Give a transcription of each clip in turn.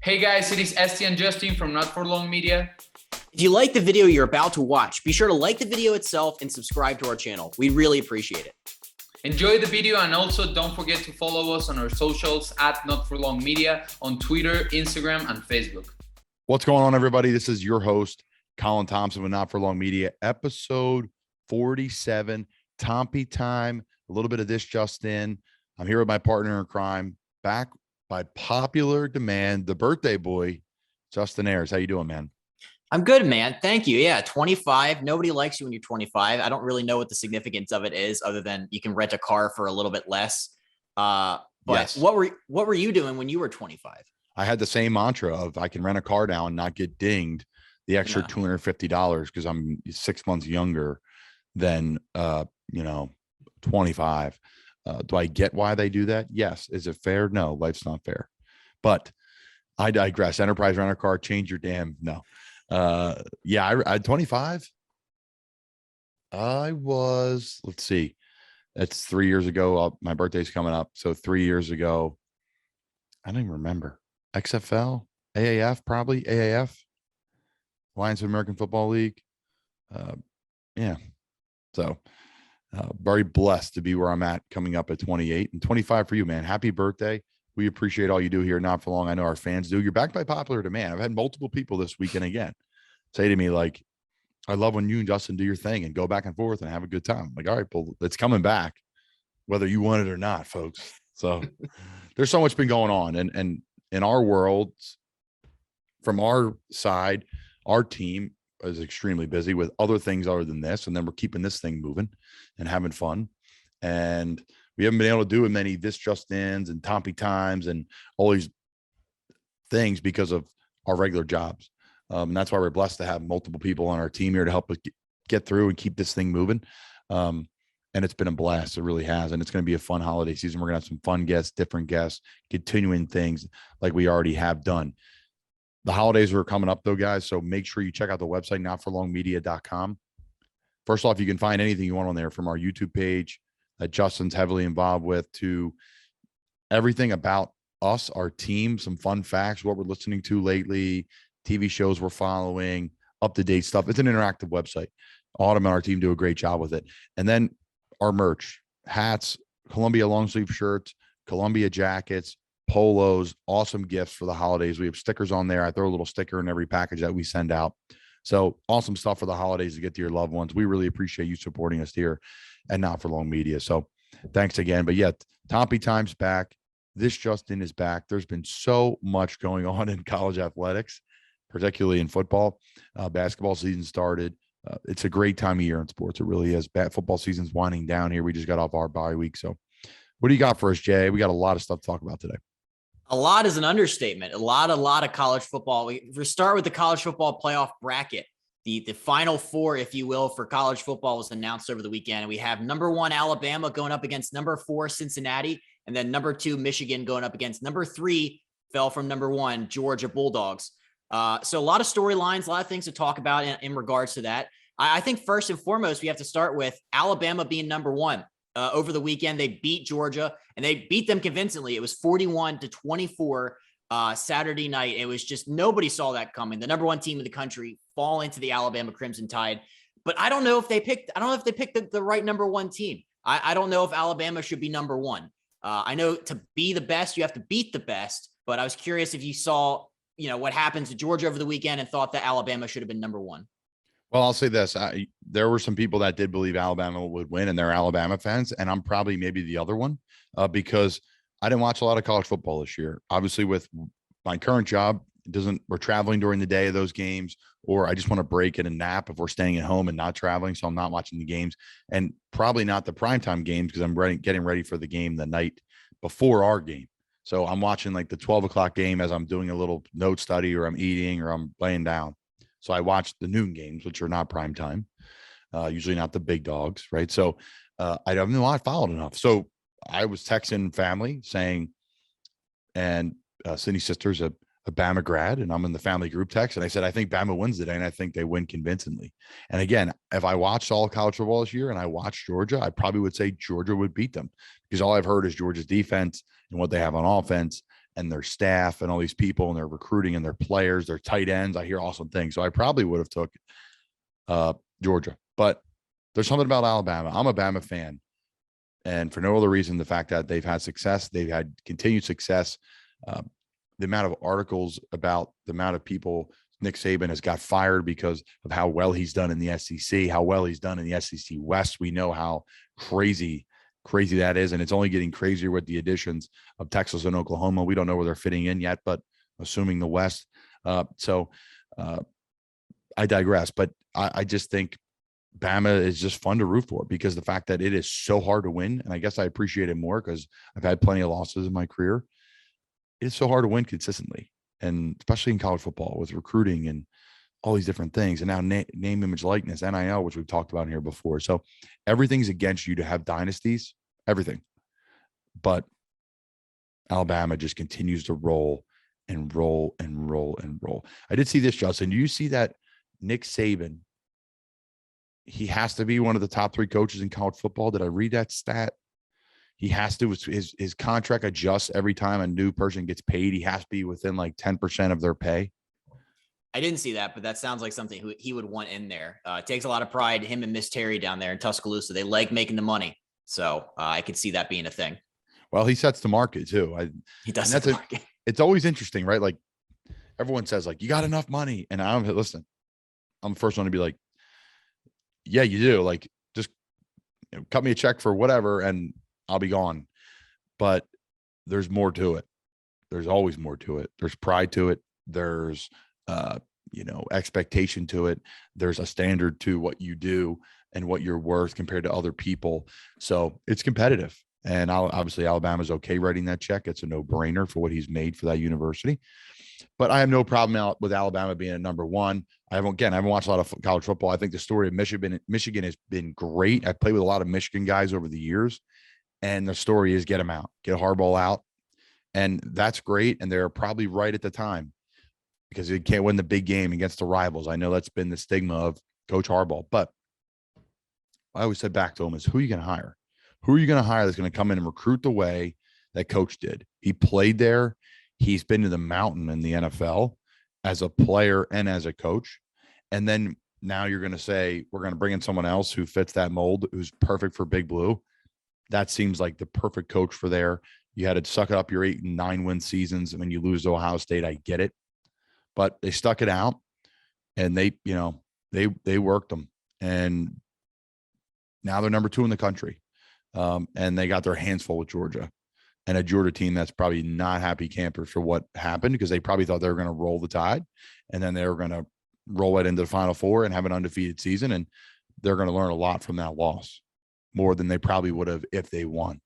Hey guys, it is Esti and Justin from Not For Long Media. If you like the video you're about to watch, be sure to like the video itself and subscribe to our channel. We really appreciate it. Enjoy the video and also don't forget to follow us on our socials at Not For Long Media on Twitter, Instagram, and Facebook. What's going on, everybody? This is your host, Colin Thompson with Not For Long Media, episode 47, Thompy time, a little bit of this just in. I'm here with my partner in crime, back by popular demand, the birthday boy, Justin Ayers. How you doing, man? I'm good, man. Thank you. Yeah, 25. Nobody likes you when you're 25. I don't really know what the significance of it is other than you can rent a car for a little bit less. But yes. What were you doing when you were 25? I had the same mantra of I can rent a car now and not get dinged the extra $250 because I'm 6 months younger than 25. Do I get why they do that? Yes. Is it fair? No, life's not fair. But I digress. Enterprise rent a car, change your damn no. I 25. I was, let's see, that's 3 years ago. My birthday's coming up. So 3 years ago, I don't even remember. XFL, AAF, probably AAF, Alliance of American Football League. So very blessed to be where I'm at coming up at 28 and 25 for you, man. Happy birthday. We appreciate all you do here. Not for long. I know our fans do. You're backed by popular demand. I've had multiple people this weekend again say to me, like, I love when you and Justin do your thing and go back and forth and have a good time. I'm like, all right, well, it's coming back, whether you want it or not, folks. So there's so much been going on. And in our world, from our side, our team is extremely busy with other things other than this. And then we're keeping this thing moving and having fun. And we haven't been able to do as many this just ins and Thompy times and all these things because of our regular jobs. And that's why we're blessed to have multiple people on our team here to help us get through and keep this thing moving. And it's been a blast. It really has. And it's going to be a fun holiday season. We're going to have some fun guests, different guests, continuing things like we already have done. The holidays are coming up though, guys. So make sure you check out the website, notforlongmedia.com. First off, you can find anything you want on there, from our YouTube page that Justin's heavily involved with to everything about us, our team, some fun facts, what we're listening to lately, TV shows we're following, up-to-date stuff. It's an interactive website. Autumn and our team do a great job with it. And then our merch, hats, Columbia long sleeve shirts, Columbia jackets, polos, awesome gifts for the holidays. We have stickers on there. I throw a little sticker in every package that we send out. So awesome stuff for the holidays to get to your loved ones. We really appreciate you supporting us here and Not For Long Media. So thanks again. But yet, Thompy time's back. This Justin is back. There's been so much going on in college athletics, particularly in football. Basketball season started. It's a great time of year in sports. It really is. Football season's winding down here. We just got off our bye week. So what do you got for us, Jay? We got a lot of stuff to talk about today. A lot is an understatement. A lot of college football. We start with the college football playoff bracket. The final four, if you will, for college football was announced over the weekend. And we have number 1 Alabama going up against number 4 Cincinnati, and then number 2 Michigan going up against number 3, fell from number 1 Georgia Bulldogs. So a lot of storylines, a lot of things to talk about in regards to that. I think first and foremost, we have to start with Alabama being number 1. Over the weekend, they beat Georgia, and they beat them convincingly. It was 41-24 Saturday night. It was just, nobody saw that coming. The number 1 team in the country fall into the Alabama Crimson Tide. But I don't know if they picked the right number 1 team. I don't know if Alabama should be number 1. I know to be the best, you have to beat the best. But I was curious if you saw, what happened to Georgia over the weekend and thought that Alabama should have been number 1. Well, I'll say this. There were some people that did believe Alabama would win, and they're Alabama fans. And I'm probably maybe the other one because I didn't watch a lot of college football this year. Obviously, with my current job, we're traveling during the day of those games, or I just want to break it and nap if we're staying at home and not traveling. So I'm not watching the games, and probably not the primetime games because I'm getting ready for the game the night before our game. So I'm watching like the 12 o'clock game as I'm doing a little note study, or I'm eating, or I'm laying down. So I watch the noon games, which are not prime time, usually not the big dogs, right? So I haven't followed enough. So I was texting family saying, and Cindy's sister's a Bama grad, and I'm in the family group text, and I said, I think Bama wins today, and I think they win convincingly. And again, if I watched all college football this year and I watched Georgia, I probably would say Georgia would beat them because all I've heard is Georgia's defense and what they have on offense. and their staff and all these people and their recruiting and their players, their tight ends. I hear awesome things. So I probably would have took Georgia, but there's something about Alabama. I'm a Bama fan. And for no other reason, the fact that they've had success, they've had continued success. The amount of articles about the amount of people Nick Saban has got fired because of how well he's done in the SEC, how well he's done in the SEC West. We know how crazy that is. And it's only getting crazier with the additions of Texas and Oklahoma. We don't know where they're fitting in yet, but assuming the West. I digress, but I just think Bama is just fun to root for because the fact that it is so hard to win. And I guess I appreciate it more because I've had plenty of losses in my career. It's so hard to win consistently. And especially in college football with recruiting and all these different things. And now name, image, likeness, NIL, which we've talked about here before. So everything's against you to have dynasties, everything. But Alabama just continues to roll and roll and roll and roll. I did see this, Justin. Do you see that Nick Saban, he has to be one of the top 3 coaches in college football? Did I read that stat? He has to, his contract adjusts every time a new person gets paid. He has to be within like 10% of their pay. I didn't see that, but that sounds like something he would want in there. It takes a lot of pride. Him and Miss Terry down there in Tuscaloosa, they like making the money. So I could see that being a thing. Well, he sets the market too. He does set the market. It's always interesting, right? Like everyone says, like, you got enough money. And I'm the first one to be like, yeah, you do. Like, just cut me a check for whatever and I'll be gone. But there's more to it. There's always more to it. There's pride to it. There's, expectation to it. There's a standard to what you do and what you're worth compared to other people. So it's competitive. And obviously Alabama's okay writing that check. It's a no-brainer for what he's made for that university. But I have no problem with Alabama being a number 1. I haven't watched a lot of college football. I think the story of Michigan has been great. I've played with a lot of Michigan guys over the years. And the story is get them out, get Harbaugh out. And that's great. And they're probably right at the time because they can't win the big game against the rivals. I know that's been the stigma of Coach Harbaugh. But I always said back to him is, who are you going to hire? Who are you going to hire that's going to come in and recruit the way that Coach did? He played there. He's been to the mountain in the NFL as a player and as a coach. And then now you're going to say, we're going to bring in someone else who fits that mold, who's perfect for Big Blue. That seems like the perfect coach for there. You had to suck it up your 8 and 9 win seasons. And when you lose to Ohio State, I get it, but they stuck it out and they worked them. And now they're number 2 in the country. And they got their hands full with Georgia and a Georgia team that's probably not happy campers for what happened because they probably thought they were going to roll the tide and then they were going to roll it into the Final Four and have an undefeated season. And they're going to learn a lot from that loss, more than they probably would have if they won.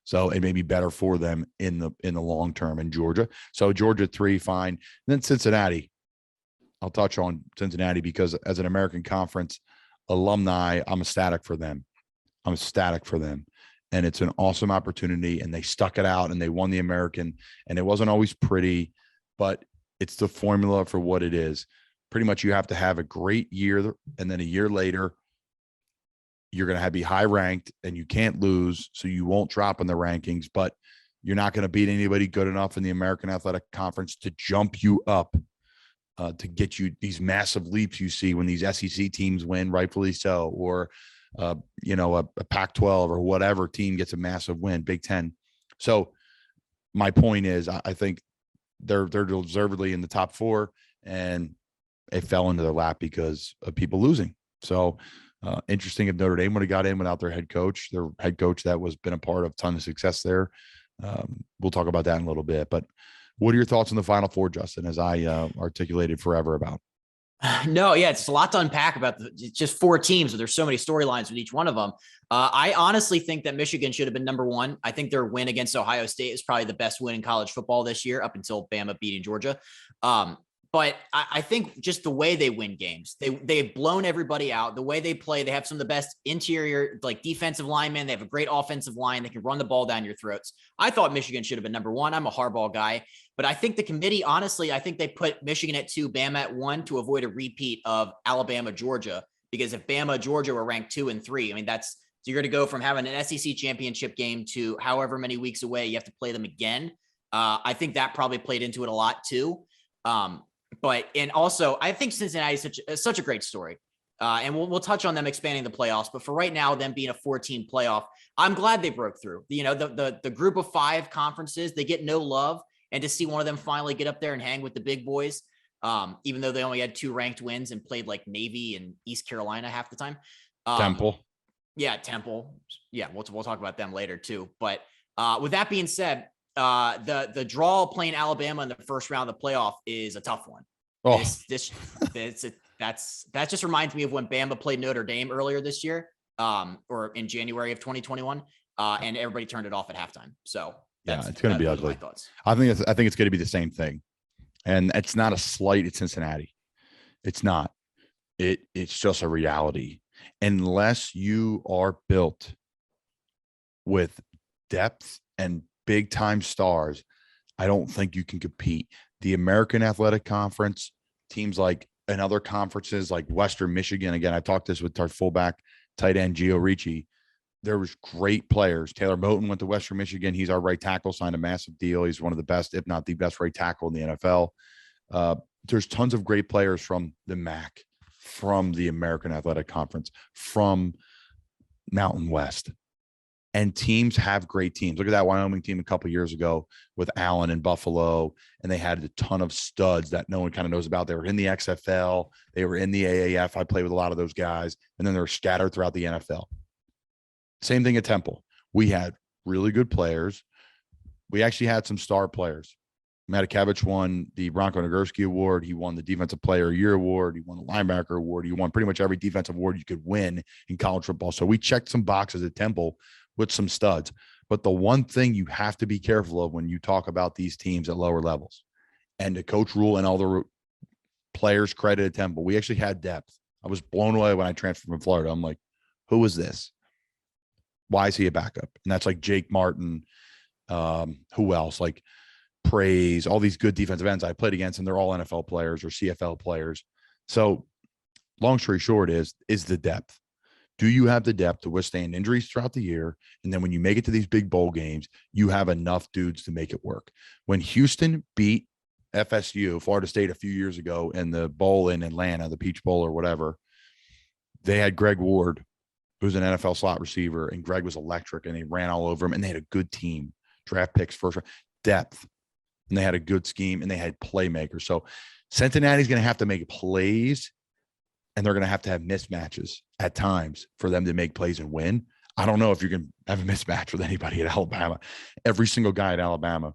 So it may be better for them in the long term in Georgia. So Georgia 3, fine. And then Cincinnati. I'll touch on Cincinnati because as an American Conference alumni, I'm ecstatic for them. And it's an awesome opportunity. And they stuck it out and they won the American. And it wasn't always pretty, but it's the formula for what it is. Pretty much you have to have a great year. And then a year later, you're going to be high ranked and you can't lose. So you won't drop in the rankings, but you're not going to beat anybody good enough in the American Athletic Conference to jump you up, to get you these massive leaps you see when these SEC teams win, rightfully so, or, a Pac-12 or whatever team gets a massive win, Big Ten. So my point is, I think they're deservedly in the top 4 and it fell into their lap because of people losing. So, interesting if Notre Dame would have got in without their head coach that was been a part of a ton of success there. We'll talk about that in a little bit, but what are your thoughts on the Final Four, Justin, as I articulated forever about? No, yeah, it's a lot to unpack about just 4 teams, but there's so many storylines with each one of them. I honestly think that Michigan should have been number 1. I think their win against Ohio State is probably the best win in college football this year up until Bama beating Georgia. But I think just the way they win games, they've blown everybody out. The way they play, they have some of the best interior, like defensive linemen. They have a great offensive line. They can run the ball down your throats. I thought Michigan should have been number 1. I'm a Harbaugh guy, but I think the committee, honestly, I think they put Michigan at 2, Bama at 1 to avoid a repeat of Alabama, Georgia, because if Bama, Georgia were ranked 2 and 3, I mean, so you're going to go from having an SEC championship game to however many weeks away, you have to play them again. I think that probably played into it a lot too. And also I think Cincinnati is such a great story. And we'll touch on them expanding the playoffs, but for right now, them being a 14 playoff, I'm glad they broke through. The group of 5 conferences, they get no love, and to see one of them finally get up there and hang with the big boys, even though they only had 2 ranked wins and played like Navy and East Carolina half the time. Temple. Yeah, Temple. Yeah, we'll talk about them later too. But with that being said, the draw playing Alabama in the first round of the playoff is a tough one. Oh, that just reminds me of when Bama played Notre Dame earlier this year, or in January of 2021, and everybody turned it off at halftime. So yeah, it's going to be ugly. I think it's going to be the same thing, and it's not a slight at Cincinnati. It's not. It's just a reality. Unless you are built with depth and big time stars, I don't think you can compete. The American Athletic Conference, teams like in other conferences like Western Michigan, again, I talked this with our fullback tight end Gio Ricci. There was great players. Taylor Moton went to Western Michigan. He's our right tackle, signed a massive deal. He's one of the best, if not the best right tackle in the NFL. There's tons of great players from the MAC, from the American Athletic Conference, from Mountain West. And teams have great teams. Look at that Wyoming team a couple of years ago with Allen and Buffalo, and they had a ton of studs that no one kind of knows about. They were in the XFL. They were in the AAF. I played with a lot of those guys, and then they were scattered throughout the NFL. Same thing at Temple. We had really good players. We actually had some star players. Matakevich won the Bronco Nagurski Award. He won the Defensive Player of the Year Award. He won the Linebacker Award. He won pretty much every defensive award you could win in college football. So we checked some boxes at Temple with some studs. But the one thing you have to be careful of when you talk about these teams at lower levels, and to Coach Rule and all the players credit at Temple, we actually had depth. I was blown away when I transferred from Florida. I'm like, who is this? Why is he a backup? And that's like Jake Martin. Who else? Like Praise, all these good defensive ends I played against, and they're all NFL players or CFL players. So long story short is the depth. Do you have the depth to withstand injuries throughout the year? And then when you make it to these big bowl games, you have enough dudes to make it work. When Houston beat FSU, Florida State, a few years ago in the bowl in Atlanta, the Peach Bowl or whatever, they had Greg Ward, who's an NFL slot receiver, and Greg was electric, and they ran all over him, and they had a good team, draft picks, first round, depth, and they had a good scheme, and they had playmakers. So Cincinnati's going to have to make plays, and they're going to have mismatches at times for them to make plays and win. I don't know if you can have a mismatch with anybody at Alabama. Every single guy at Alabama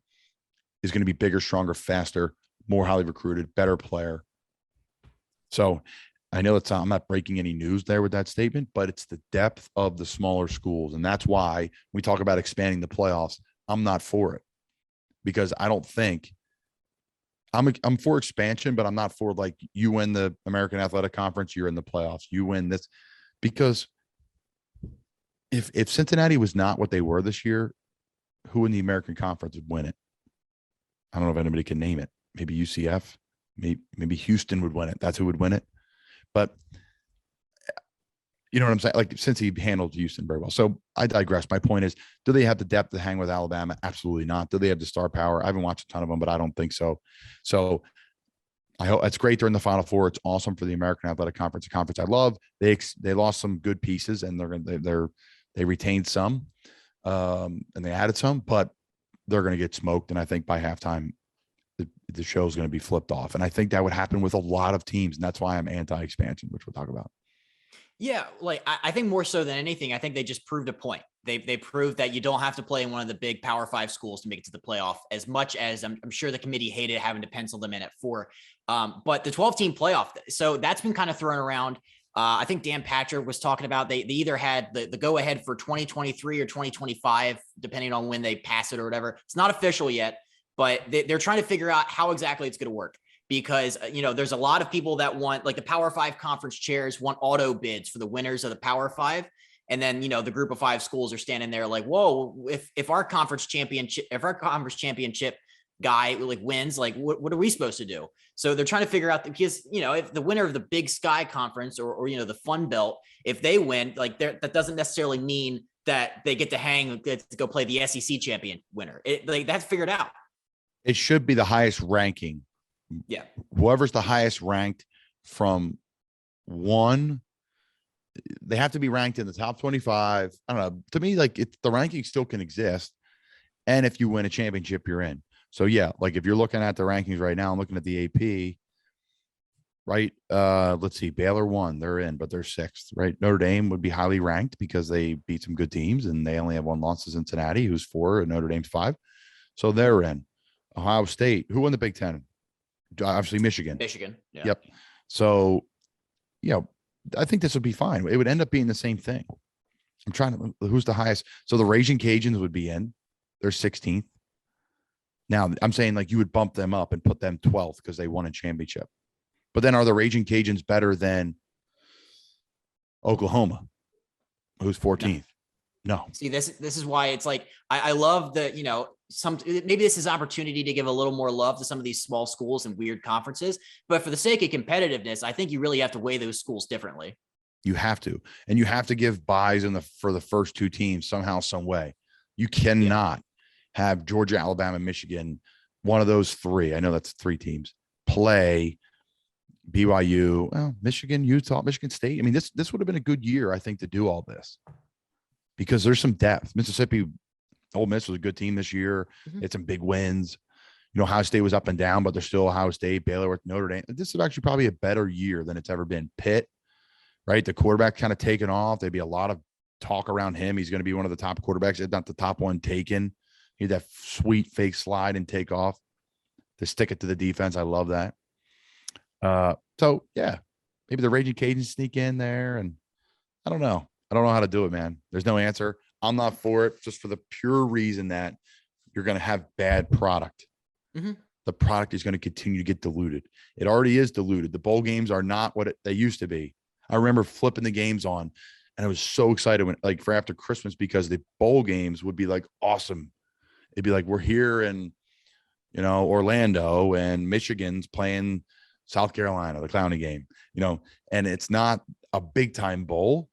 is going to be bigger, stronger, faster, more highly recruited, better player. So I know I'm not breaking any news there with that statement, but it's the depth of the smaller schools. And that's why we talk about expanding the playoffs. I'm not for it, because I don't think I'm for expansion, but I'm not for like you win the American Athletic Conference, you're in the playoffs, you win this. Because if Cincinnati was not what they were this year, who in the American Conference would win it? I don't know if anybody can name it. Maybe UCF, maybe Houston would win it. That's who would win it. But you know what I'm saying? Like, since he handled Houston very well. So I digress. My point is, do they have the depth to hang with Alabama? Absolutely not. Do they have the star power? I haven't watched a ton of them, but I don't think so. So I hope it's great. They're in the Final Four. It's awesome for the American Athletic Conference, a conference I love. They lost some good pieces, and they retained some, and they added some, but they're going to get smoked. And I think by halftime, the show is going to be flipped off. And I think that would happen with a lot of teams. And that's why I'm anti-expansion, which we'll talk about. Yeah, like I think more so than anything, I think they just proved a point. They proved that you don't have to play in one of the big Power 5 schools to make it to the playoff, as much as I'm sure the committee hated having to pencil them in at 4. But the 12-team playoff, so that's been kind of thrown around. I think Dan Patrick was talking about they either had the go-ahead for 2023 or 2025, depending on when they pass it or whatever. It's not official yet, but they're trying to figure out how exactly it's going to work. Because, there's a lot of people that want, like, the Power 5 conference chairs want auto bids for the winners of the Power 5. And then, the group of 5 schools are standing there like, whoa, if our conference championship guy like wins, like what are we supposed to do? So they're trying to figure out because, if the winner of the Big Sky Conference or the Fun Belt, if they win, like that doesn't necessarily mean that they get to go play the SEC champion winner. That's figured out. It should be the highest ranking. Yeah. Whoever's the highest ranked from one, they have to be ranked in the top 25. I don't know. To me, like the ranking still can exist. And if you win a championship, you're in. So yeah, like if you're looking at the rankings right now, I'm looking at the AP, right? Let's see. Baylor won, they're in, but they're sixth, right? Notre Dame would be highly ranked because they beat some good teams and they only have one loss to Cincinnati, who's 4, and Notre Dame's 5. So they're in. Ohio State, who won the Big Ten? Obviously Michigan. Yeah. Yep. So, I think this would be fine. It would end up being the same thing. I'm trying to, who's the highest? So the Raging Cajuns would be in. They're 16th. Now I'm saying like you would bump them up and put them 12th because they won a championship. But then are the Raging Cajuns better than Oklahoma, who's 14th? No. See, this is why it's like I love the, maybe this is opportunity to give a little more love to some of these small schools and weird conferences. But for the sake of competitiveness, I think you really have to weigh those schools differently. You have to. And you have to give buys for the first 2 teams somehow, some way. You cannot have Georgia, Alabama, Michigan, one of those 3. I know that's 3 teams, play BYU, Michigan, Utah, Michigan State. I mean, this would have been a good year, I think, to do all this because there's some depth. Mississippi, Ole Miss was a good team this year. It's some big wins. Ohio State was up and down, but they're still Ohio State. Baylor with Notre Dame. This is actually probably a better year than it's ever been. Pitt, right? The quarterback kind of taken off. There'd be a lot of talk around him. He's going to be one of the top quarterbacks, if not the top one taken. He had that sweet fake slide and take off to stick it to the defense. I love that. So yeah, maybe the Raging Cajuns sneak in there, and I don't know. I don't know how to do it, man. There's no answer. I'm not for it, just for the pure reason that you're going to have bad product. The product is going to continue to get diluted. It already is diluted. The bowl games are not what they used to be. I remember flipping the games on, and I was so excited when, like, for after Christmas, because the bowl games would be like awesome. It'd be like we're here in, Orlando, and Michigan's playing South Carolina, the Clowney game, and it's not a big time bowl.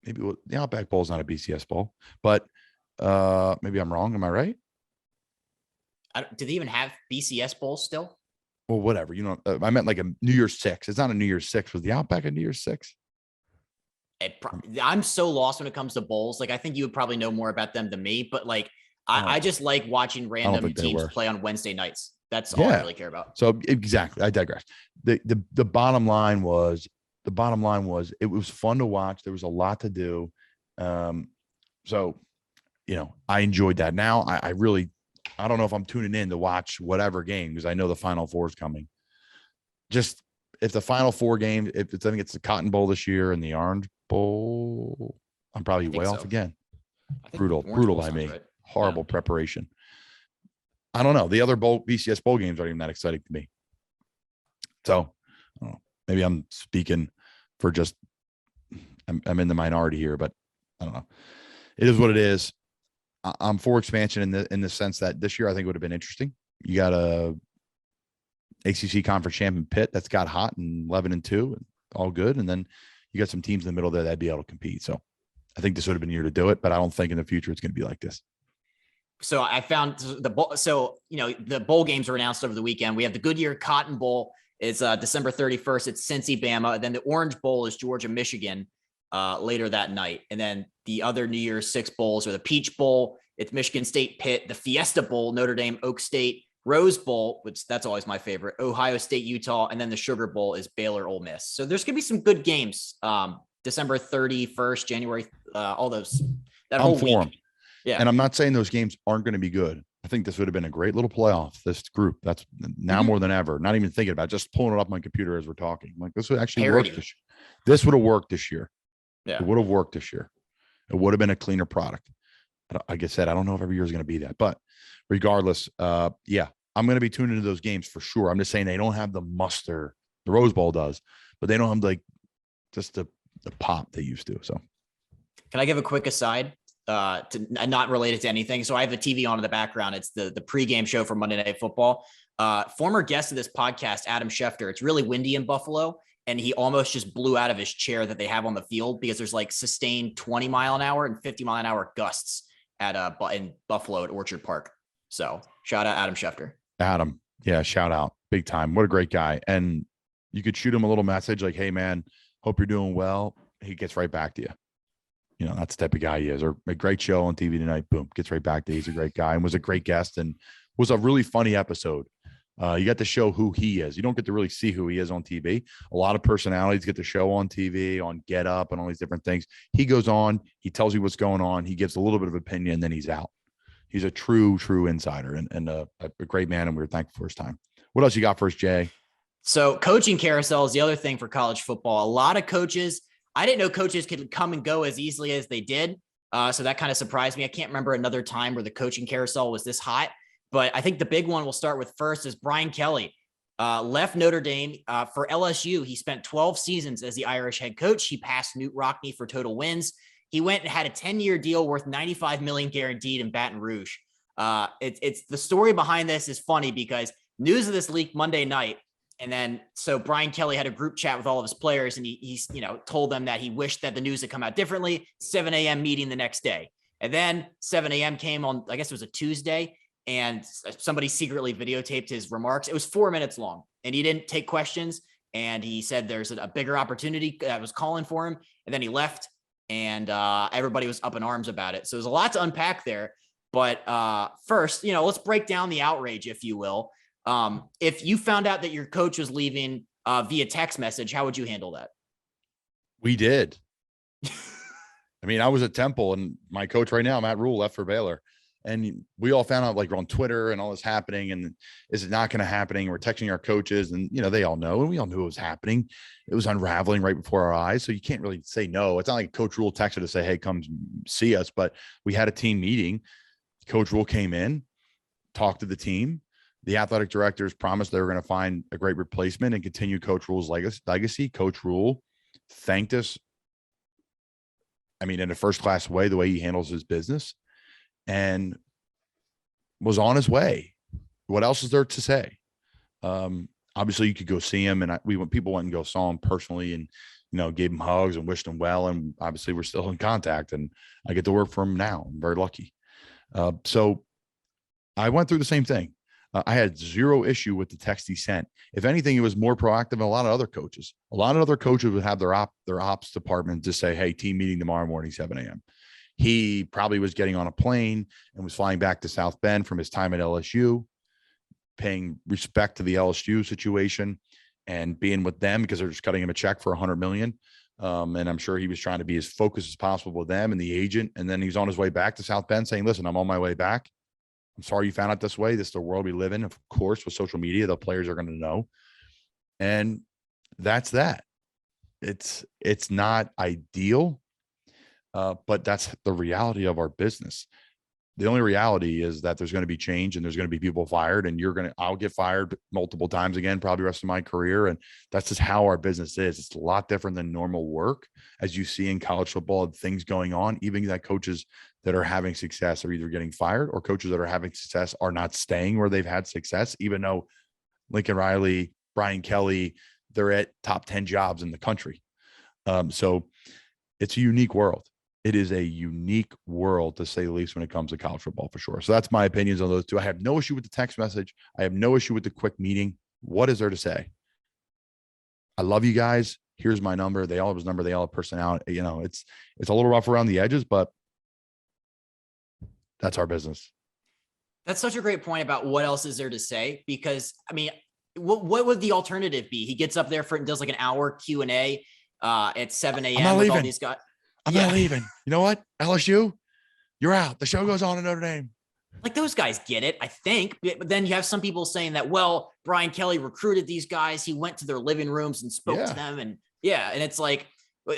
Maybe the Outback Bowl is not a BCS bowl, but maybe I'm wrong. Am I right? Do they even have BCS bowls still? Well, whatever. I meant like a New Year's 6. It's not a New Year's 6. Was the Outback a New Year's 6? I'm so lost when it comes to bowls. Like, I think you would probably know more about them than me, but like, I just like watching random teams play on Wednesday nights. That's all I really care about. So exactly. I digress. The bottom line was it was fun to watch. There was a lot to do. So, I enjoyed that. Now I don't know if I'm tuning in to watch whatever game because I know the Final Four is coming. Just if the Final 4 game, I think it's the Cotton Bowl this year and the Orange Bowl, I'm probably way off again. Brutal by me. Right. Horrible preparation. I don't know. The other BCS bowl games aren't even that exciting to me. So I don't know. Maybe I'm speaking for just, I'm in the minority here, but I don't know. It is what it is. I'm for expansion in the sense that this year I think would have been interesting. You got a ACC conference champion Pitt that's got hot and 11-2, and all good. And then you got some teams in the middle there that'd be able to compete. So I think this would have been the year to do it, but I don't think in the future it's going to be like this. So I found the bowl games were announced over the weekend. We have the Goodyear Cotton Bowl. It's December 31st. It's Cincy, Bama. And then the Orange Bowl is Georgia, Michigan later that night. And then the other New Year's 6 bowls are the Peach Bowl. It's Michigan State, Pitt, the Fiesta Bowl, Notre Dame, Oak State, Rose Bowl, which that's always my favorite, Ohio State, Utah. And then the Sugar Bowl is Baylor, Ole Miss. So there's going to be some good games. December 31st, January, all those. That whole week. Yeah. And I'm not saying those games aren't going to be good. I think this would have been a great little playoff. This group, that's now more than ever. Not even thinking about it, just pulling it up on my computer as we're talking. Like, this would actually work this year. This would have worked this year. Yeah. It would have worked this year. It would have been a cleaner product. Like I said, I don't know if every year is going to be that. But regardless, I'm going to be tuning into those games for sure. I'm just saying they don't have the muster. The Rose Bowl does, but they don't have like just the pop they used to. So can I give a quick aside? To not related to anything. So I have the TV on in the background. It's the pregame show for Monday Night Football. Former guest of this podcast, Adam Schefter. It's really windy in Buffalo, and he almost just blew out of his chair that they have on the field because there's like sustained 20 mile an hour and 50 mile an hour gusts in Buffalo at Orchard Park. So shout out Adam Schefter. Adam. Yeah, shout out. Big time. What a great guy. And you could shoot him a little message like, hey, man, hope you're doing well. He gets right back to you. You know, that's the type of guy he is. Or a great show on TV tonight. Boom, gets right back to you. He's a great guy and was a great guest and was a really funny episode. You got to show who he is. You don't get to really see who he is on TV. A lot of personalities get to show on TV, on Get Up, and all these different things. He goes on, he tells you what's going on. He gives a little bit of opinion, then he's out. He's a true insider and a great man, and we were thankful for his time. What else you got for us, Jay? So coaching carousel is the other thing for college football. A lot of coaches, I didn't know coaches could come and go as easily as they did. So that kind of surprised me. I can't remember another time where the coaching carousel was this hot. But I think the big one we'll start with first is Brian Kelly. Left Notre Dame for LSU. He spent 12 seasons as the Irish head coach. He passed Knute Rockne for total wins. He went and had a 10-year deal worth $95 million guaranteed in Baton Rouge. It's the story behind this is funny because news of this leaked Monday night. And then, so Brian Kelly had a group chat with all of his players and he's told them that he wished that the news had come out differently. 7 a.m. meeting the next day. And then 7 a.m. came on, I guess it was a Tuesday, and somebody secretly videotaped his remarks. It was 4 minutes long and he didn't take questions. And he said there's a bigger opportunity that was calling for him. And then he left and everybody was up in arms about it. So there's a lot to unpack there. But first, let's break down the outrage, if you will. If you found out that your coach was leaving via text message, how would you handle that? We did. I mean, I was at Temple and my coach right now, Matt Rule, left for Baylor. And we all found out like on Twitter and all this happening. And is it not going to happening? We're texting our coaches and, they all know, and we all knew it was happening. It was unraveling right before our eyes. So you can't really say no. It's not like Coach Rule texted to say, hey, come see us. But we had a team meeting. Coach Rule came in, talked to the team. The athletic directors promised they were going to find a great replacement and continue Coach Rule's legacy. Coach Rule thanked us. I mean, in a first-class way, the way he handles his business, and was on his way. What else is there to say? Obviously, you could go see him, and people went and saw him personally, and gave him hugs and wished him well. And obviously, we're still in contact, and I get to work for him now. I'm very lucky. So I went through the same thing. I had zero issue with the text he sent. If anything, it was more proactive than a lot of other coaches. A lot of other coaches would have their ops department just say, hey, team meeting tomorrow morning, 7 a.m. He probably was getting on a plane and was flying back to South Bend from his time at LSU, paying respect to the LSU situation and being with them because they're just cutting him a check for $100 million. And I'm sure he was trying to be as focused as possible with them and the agent. And then he's on his way back to South Bend saying, listen, I'm on my way back. I'm sorry you found out this way. This is the world we live in. Of course, with social media, the players are going to know. And that's that. It's not ideal, but that's the reality of our business. The only reality is that there's going to be change and there's going to be people fired, and I'll get fired multiple times again, probably the rest of my career. And that's just how our business is. It's a lot different than normal work. As you see in college football, things going on, even that coaches that are having success are either getting fired, or coaches that are having success are not staying where they've had success, even though Lincoln Riley, Brian Kelly, they're at top 10 jobs in the country. So it's a unique world. It is a unique world, to say the least, when it comes to college football, for sure. So that's my opinions on those two. I have no issue with the text message. I have no issue with the quick meeting. What is there to say? I love you guys. Here's my number. They all have his number. They all have personality. It's a little rough around the edges, but that's our business. That's such a great point about what else is there to say, because I mean, what would the alternative be? He gets up there and does like an hour Q&A at 7 a.m. with all these guys. I'm not leaving. You know what? LSU, you're out. The show goes on in Notre Dame. Like, those guys get it, I think. But then you have some people saying that, well, Brian Kelly recruited these guys. He went to their living rooms and spoke to them. And and it's like,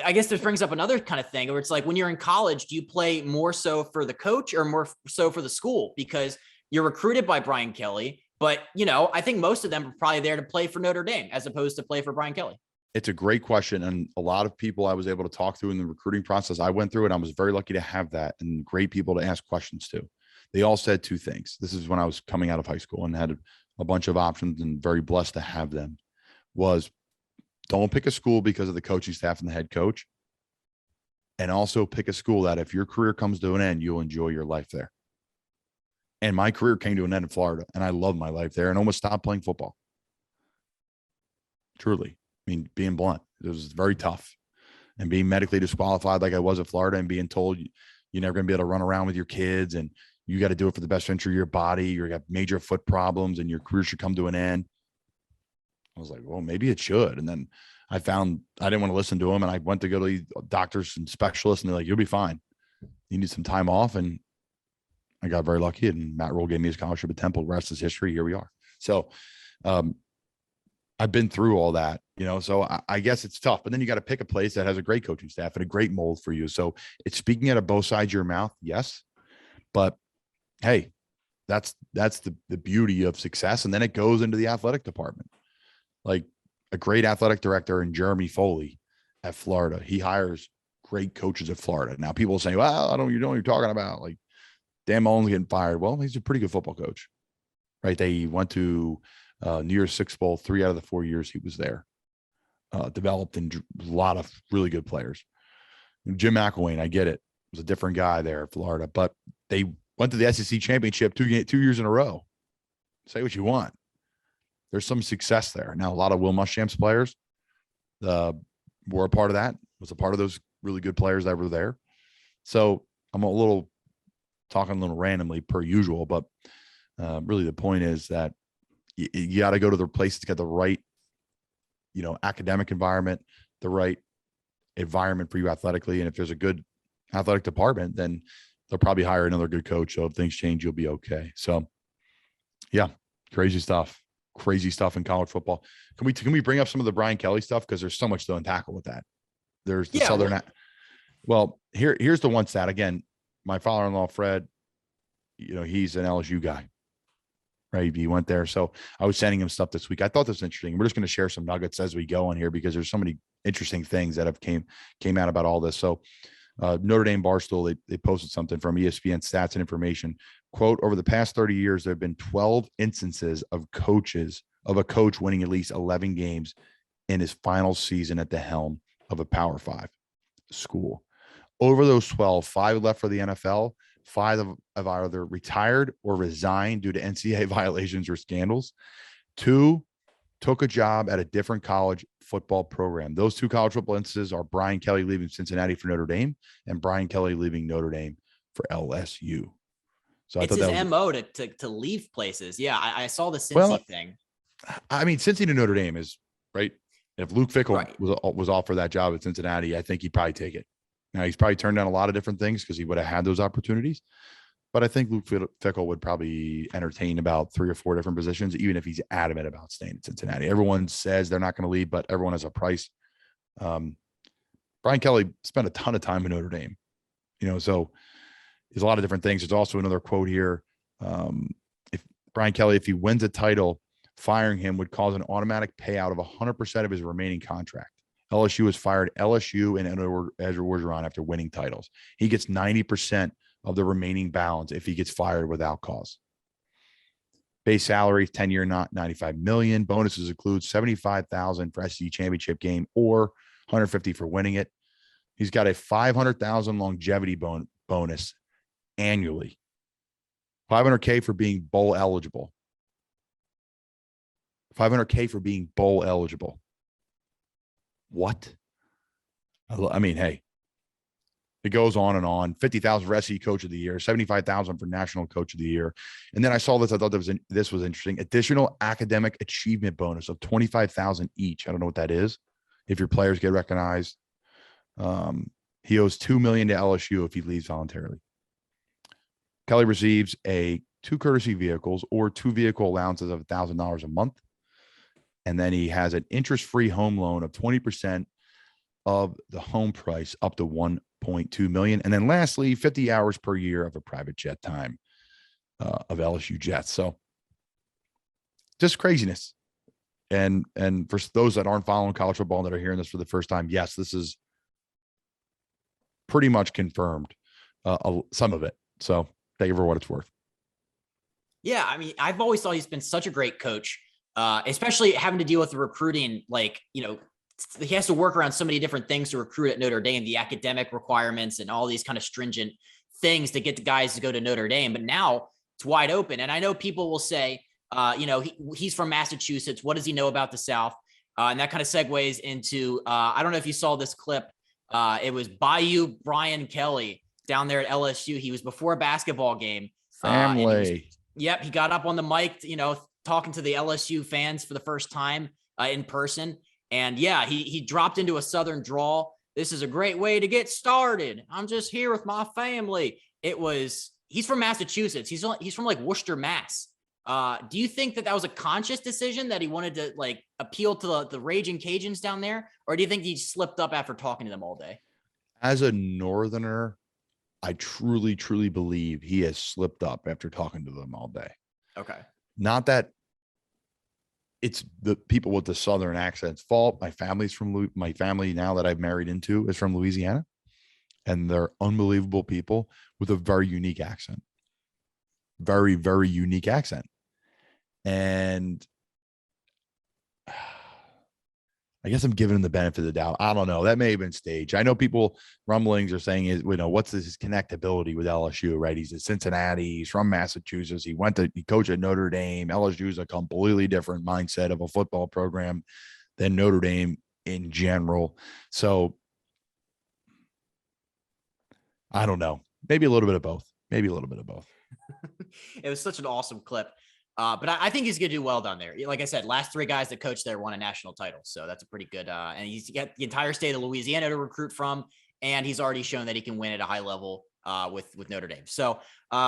I guess this brings up another kind of thing where it's like, when you're in college, do you play more so for the coach or more so for the school? Because you're recruited by Brian Kelly, but I think most of them are probably there to play for Notre Dame as opposed to play for Brian Kelly. It's a great question. And a lot of people I was able to talk to in the recruiting process, I went through it. I was very lucky to have that, and great people to ask questions to. They all said two things. This is when I was coming out of high school and had a bunch of options, and very blessed to have them. Was, don't pick a school because of the coaching staff and the head coach. And also pick a school that if your career comes to an end, you'll enjoy your life there. And my career came to an end in Florida, and I loved my life there and almost stopped playing football. Truly. I mean, being blunt, it was very tough. And being medically disqualified like I was at Florida and being told you're never going to be able to run around with your kids and you got to do it for the best interest of your body. You got major foot problems and your career should come to an end. I was like, well, maybe it should. And then I found I didn't want to listen to them. And I went to go to doctors and specialists and they're like, you'll be fine. You need some time off. And I got very lucky. And Matt Rule gave me a scholarship at Temple. Rest is history. Here we are. So I've been through all that, so I guess it's tough, but then you got to pick a place that has a great coaching staff and a great mold for you. So it's speaking out of both sides of your mouth. Yes. But hey, that's the beauty of success. And then it goes into the athletic department, like a great athletic director in Jeremy Foley at Florida. He hires great coaches at Florida. Now people say, well, you know what you're talking about. Like Dan Mullen's getting fired. Well, he's a pretty good football coach, right? They went to New Year's Six Bowl 3 out of the 4 years he was there. Developed in a lot of really good players. Jim McElwain, I get it, was a different guy there at Florida, but they went to the SEC championship 2 years in a row. Say what you want. There's some success there. Now, a lot of Will Muschamp's players were a part of that, was a part of those really good players that were there. So I'm talking a little randomly per usual, but really the point is that you got to go to the place that's got the right, academic environment, the right environment for you athletically. And if there's a good athletic department, then they'll probably hire another good coach. So if things change, you'll be okay. So yeah, crazy stuff in college football. Can we bring up some of the Brian Kelly stuff? Cause there's so much to untackle with that. There's the Southern. Well, here's the one stat. Again, my father-in-law, Fred, he's an LSU guy. Right. He went there. So I was sending him stuff this week. I thought this was interesting. We're just going to share some nuggets as we go on here because there's so many interesting things that have came out about all this. So Notre Dame Barstool, they posted something from ESPN Stats and Information. Quote, over the past 30 years, there have been 12 instances of a coach winning at least 11 games in his final season at the helm of a Power 5 school. Over those 12, 5 left for the NFL. 5 have either retired or resigned due to NCAA violations or scandals. 2 took a job at a different college football program. Those 2 college football instances are Brian Kelly leaving Cincinnati for Notre Dame and Brian Kelly leaving Notre Dame for LSU. So it's his MO to leave places. Yeah, I saw the Cincy thing. I mean, Cincy to Notre Dame is right. If Luke Fickell was offered that job at Cincinnati, I think he'd probably take it. Now, he's probably turned down a lot of different things because he would have had those opportunities. But I think Luke Fickell would probably entertain about 3 or 4 different positions, even if he's adamant about staying at Cincinnati. Everyone says they're not going to leave, but everyone has a price. Brian Kelly spent a ton of time in Notre Dame, so there's a lot of different things. There's also another quote here. If Brian Kelly, if he wins a title, firing him would cause an automatic payout of 100% of his remaining contract. LSU has fired LSU and Ezra Orgeron after winning titles. He gets 90% of the remaining balance if he gets fired without cause. Base salary, 10-year, not $95 million. Bonuses include $75,000 for SEC championship game or $150 for winning it. He's got a $500,000 longevity bonus annually. $500K for being bowl eligible. $500K for being bowl eligible. What? I mean, hey, it goes on and on. $50,000 for SEC Coach of the Year, $75,000 for National Coach of the Year. And then I saw this. I thought this was interesting. Additional academic achievement bonus of $25,000 each. I don't know what that is. If your players get recognized, he owes $2 million to LSU if he leaves voluntarily. Kelly receives 2 courtesy vehicles or 2 vehicle allowances of $1,000 a month. And then he has an interest-free home loan of 20% of the home price up to $1.2 million. And then lastly, 50 hours per year of a private jet time of LSU jets. So just craziness. And for those that aren't following college football that are hearing this for the first time, yes, this is pretty much confirmed, some of it. So take it for what it's worth. Yeah, I mean, I've always thought he's been such a great coach. Especially having to deal with the recruiting, he has to work around so many different things to recruit at Notre Dame, the academic requirements and all these kind of stringent things to get the guys to go to Notre Dame. But now it's wide open. And I know people will say, he's from Massachusetts. What does he know about the South? And that kind of segues into, I don't know if you saw this clip. It was Bayou Brian Kelly down there at LSU. He was before a basketball game. Family. He got up on the mic, talking to the LSU fans for the first time in person. And yeah, he dropped into a Southern drawl. This is a great way to get started. I'm just here with my family. He's from Massachusetts. He's from like Worcester, Mass. Do you think that was a conscious decision that he wanted to like appeal to the raging Cajuns down there? Or do you think he slipped up after talking to them all day? As a Northerner, I truly, truly believe he has slipped up after talking to them all day. Okay. Not that it's the people with the Southern accent's fault. My family now that I've married into is from Louisiana, and they're unbelievable people with a very unique accent. Very, very unique accent. And I guess I'm giving him the benefit of the doubt. I don't know. That may have been staged. I know people rumblings are saying what's his connectability with LSU, right? He's at Cincinnati. He's from Massachusetts. He coached at Notre Dame. LSU is a completely different mindset of a football program than Notre Dame in general. So I don't know. Maybe a little bit of both. It was such an awesome clip. But I think he's going to do well down there. Like I said, last 3 guys that coached there won a national title. So that's a pretty good, and he's got the entire state of Louisiana to recruit from. And he's already shown that he can win at a high level with Notre Dame. So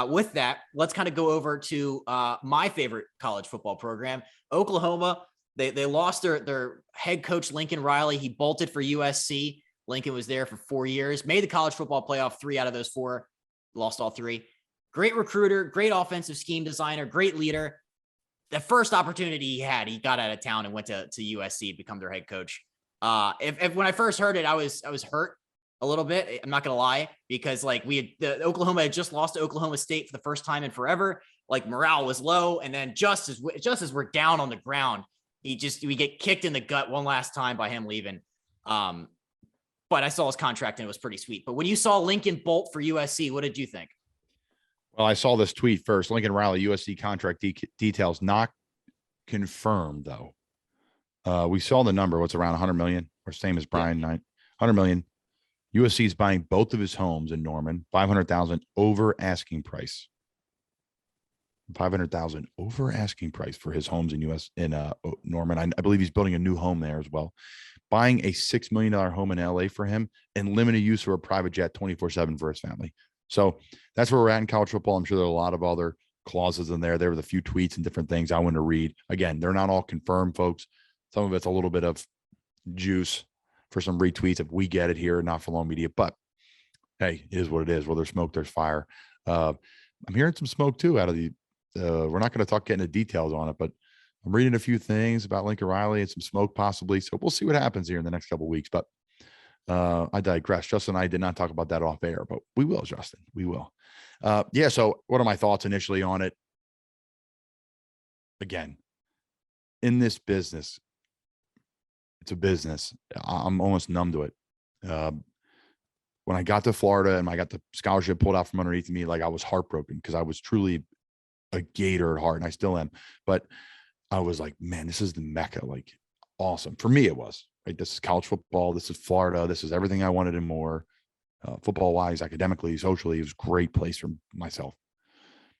with that, let's kind of go over to my favorite college football program, Oklahoma. They lost their head coach, Lincoln Riley. He bolted for USC. Lincoln was there for 4 years, made the college football playoff 3 out of those 4, lost all 3. Great recruiter, great offensive scheme designer, great leader. The first opportunity he had, he got out of town and went to USC to become their head coach. If when I first heard it, I was hurt a little bit. I'm not gonna lie, because like Oklahoma had just lost to Oklahoma State for the first time in forever. Like morale was low, and then just as we're down on the ground, we get kicked in the gut one last time by him leaving. But I saw his contract and it was pretty sweet. But when you saw Lincoln bolt for USC, what did you think? Well, I saw this tweet first. Lincoln Riley, USC contract details not confirmed, though. We saw the number. What's around 100 million, or same as Brian, 100 million. USC is buying both of his homes in Norman, 500,000 over asking price. 500,000 over asking price for his homes in Norman. I believe he's building a new home there as well. Buying a $6 million home in LA for him, and limited use for a private jet 24/7 for his family. So that's where we're at in college football. I'm sure there are a lot of other clauses in there. There were a few tweets and different things I want to read. Again, they're not all confirmed, folks. Some of it's a little bit of juice for some retweets if we get it here, not for long media. But hey, it is what it is. Where there's smoke, there's fire. I'm hearing some smoke too out of the. We're not going to get into details on it, but I'm reading a few things about Lincoln Riley and some smoke possibly. So we'll see what happens here in the next couple of weeks. But I digress. Justin and I did not talk about that off air, but we will, Justin. We will. So what are my thoughts initially on it? Again, in this business, it's a business. I'm almost numb to it. When I got to Florida and I got the scholarship pulled out from underneath me, like I was heartbroken because I was truly a Gator at heart, and I still am. But I was like, man, this is the Mecca. Like, awesome. For me, it was. Right? This is college football. This is Florida. This is everything I wanted and more. Football-wise, academically, socially, it was a great place for myself.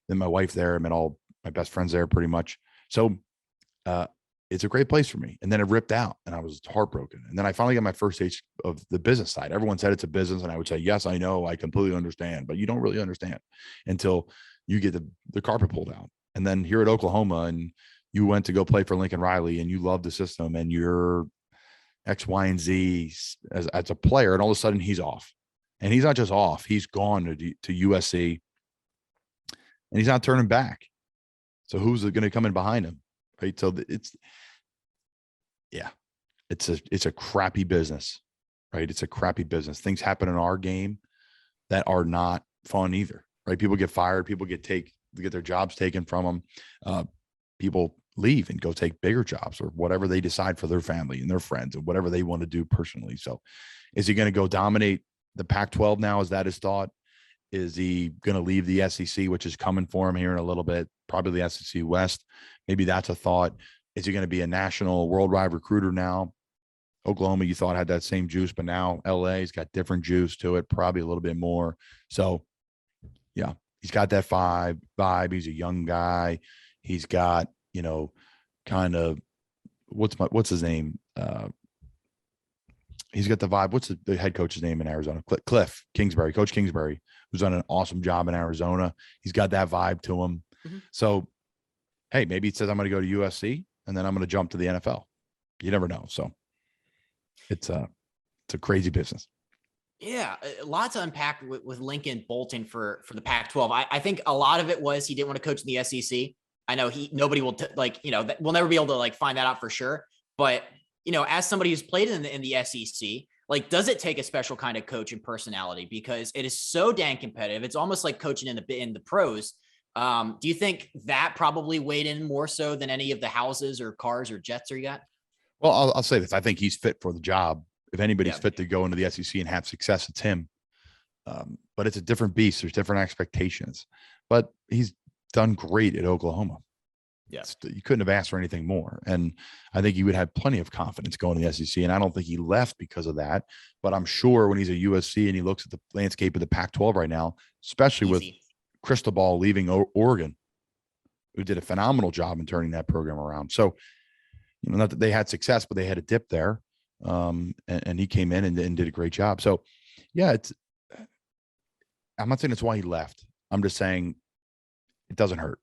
Then my wife there, I met all my best friends there pretty much. So it's a great place for me. And then it ripped out and I was heartbroken. And then I finally got my first taste of the business side. Everyone said it's a business. And I would say, yes, I know. I completely understand. But you don't really understand until you get the carpet pulled out. And then here at Oklahoma, and you went to go play for Lincoln Riley and you love the system and you're X, Y, and Z as a player. And all of a sudden he's off. And he's not just off. He's gone to USC and he's not turning back. So who's going to come in behind him? Right. So it's a crappy business, right? It's a crappy business. Things happen in our game that are not fun either, right? People get fired. People get their jobs taken from them. People leave and go take bigger jobs or whatever they decide for their family and their friends and whatever they want to do personally. So is he going to go dominate the Pac-12 now? Is that his thought? Is he going to leave the SEC, which is coming for him here in a little bit? Probably the SEC West. Maybe that's a thought. Is he going to be a national worldwide recruiter now? Oklahoma, you thought had that same juice, but now LA's got different juice to it, probably a little bit more. So, yeah, he's got that vibe. He's a young guy. He's got, kind of what's his name? He's got the vibe. What's the head coach's name in Arizona? Cliff Kingsbury, Coach Kingsbury, who's done an awesome job in Arizona. He's got that vibe to him. Mm-hmm. So, hey, maybe he says, I'm going to go to USC and then I'm going to jump to the NFL. You never know. So it's a crazy business. Yeah, lots to unpack with Lincoln bolting for the Pac-12. I think a lot of it was he didn't want to coach in the SEC. I know nobody will we'll never be able to find that out for sure. But as somebody who's played in the SEC, does it take a special kind of coach and personality because it is so dang competitive? It's almost like coaching in the pros. Do you think that probably weighed in more so than any of the houses or cars or jets you got? Well, I'll say this: I think he's fit for the job. If anybody's fit to go into the SEC and have success, it's him. But it's a different beast. There's different expectations. But he's done great at Oklahoma. Yes, you couldn't have asked for anything more. And I think he would have plenty of confidence going to the SEC. And I don't think he left because of that. But I'm sure when he's at USC and he looks at the landscape of the Pac-12 right now, especially with Cristobal leaving Oregon, who did a phenomenal job in turning that program around. So, not that they had success, but they had a dip there. And he came in and did a great job. So, yeah, I'm not saying it's why he left. I'm just saying it doesn't hurt.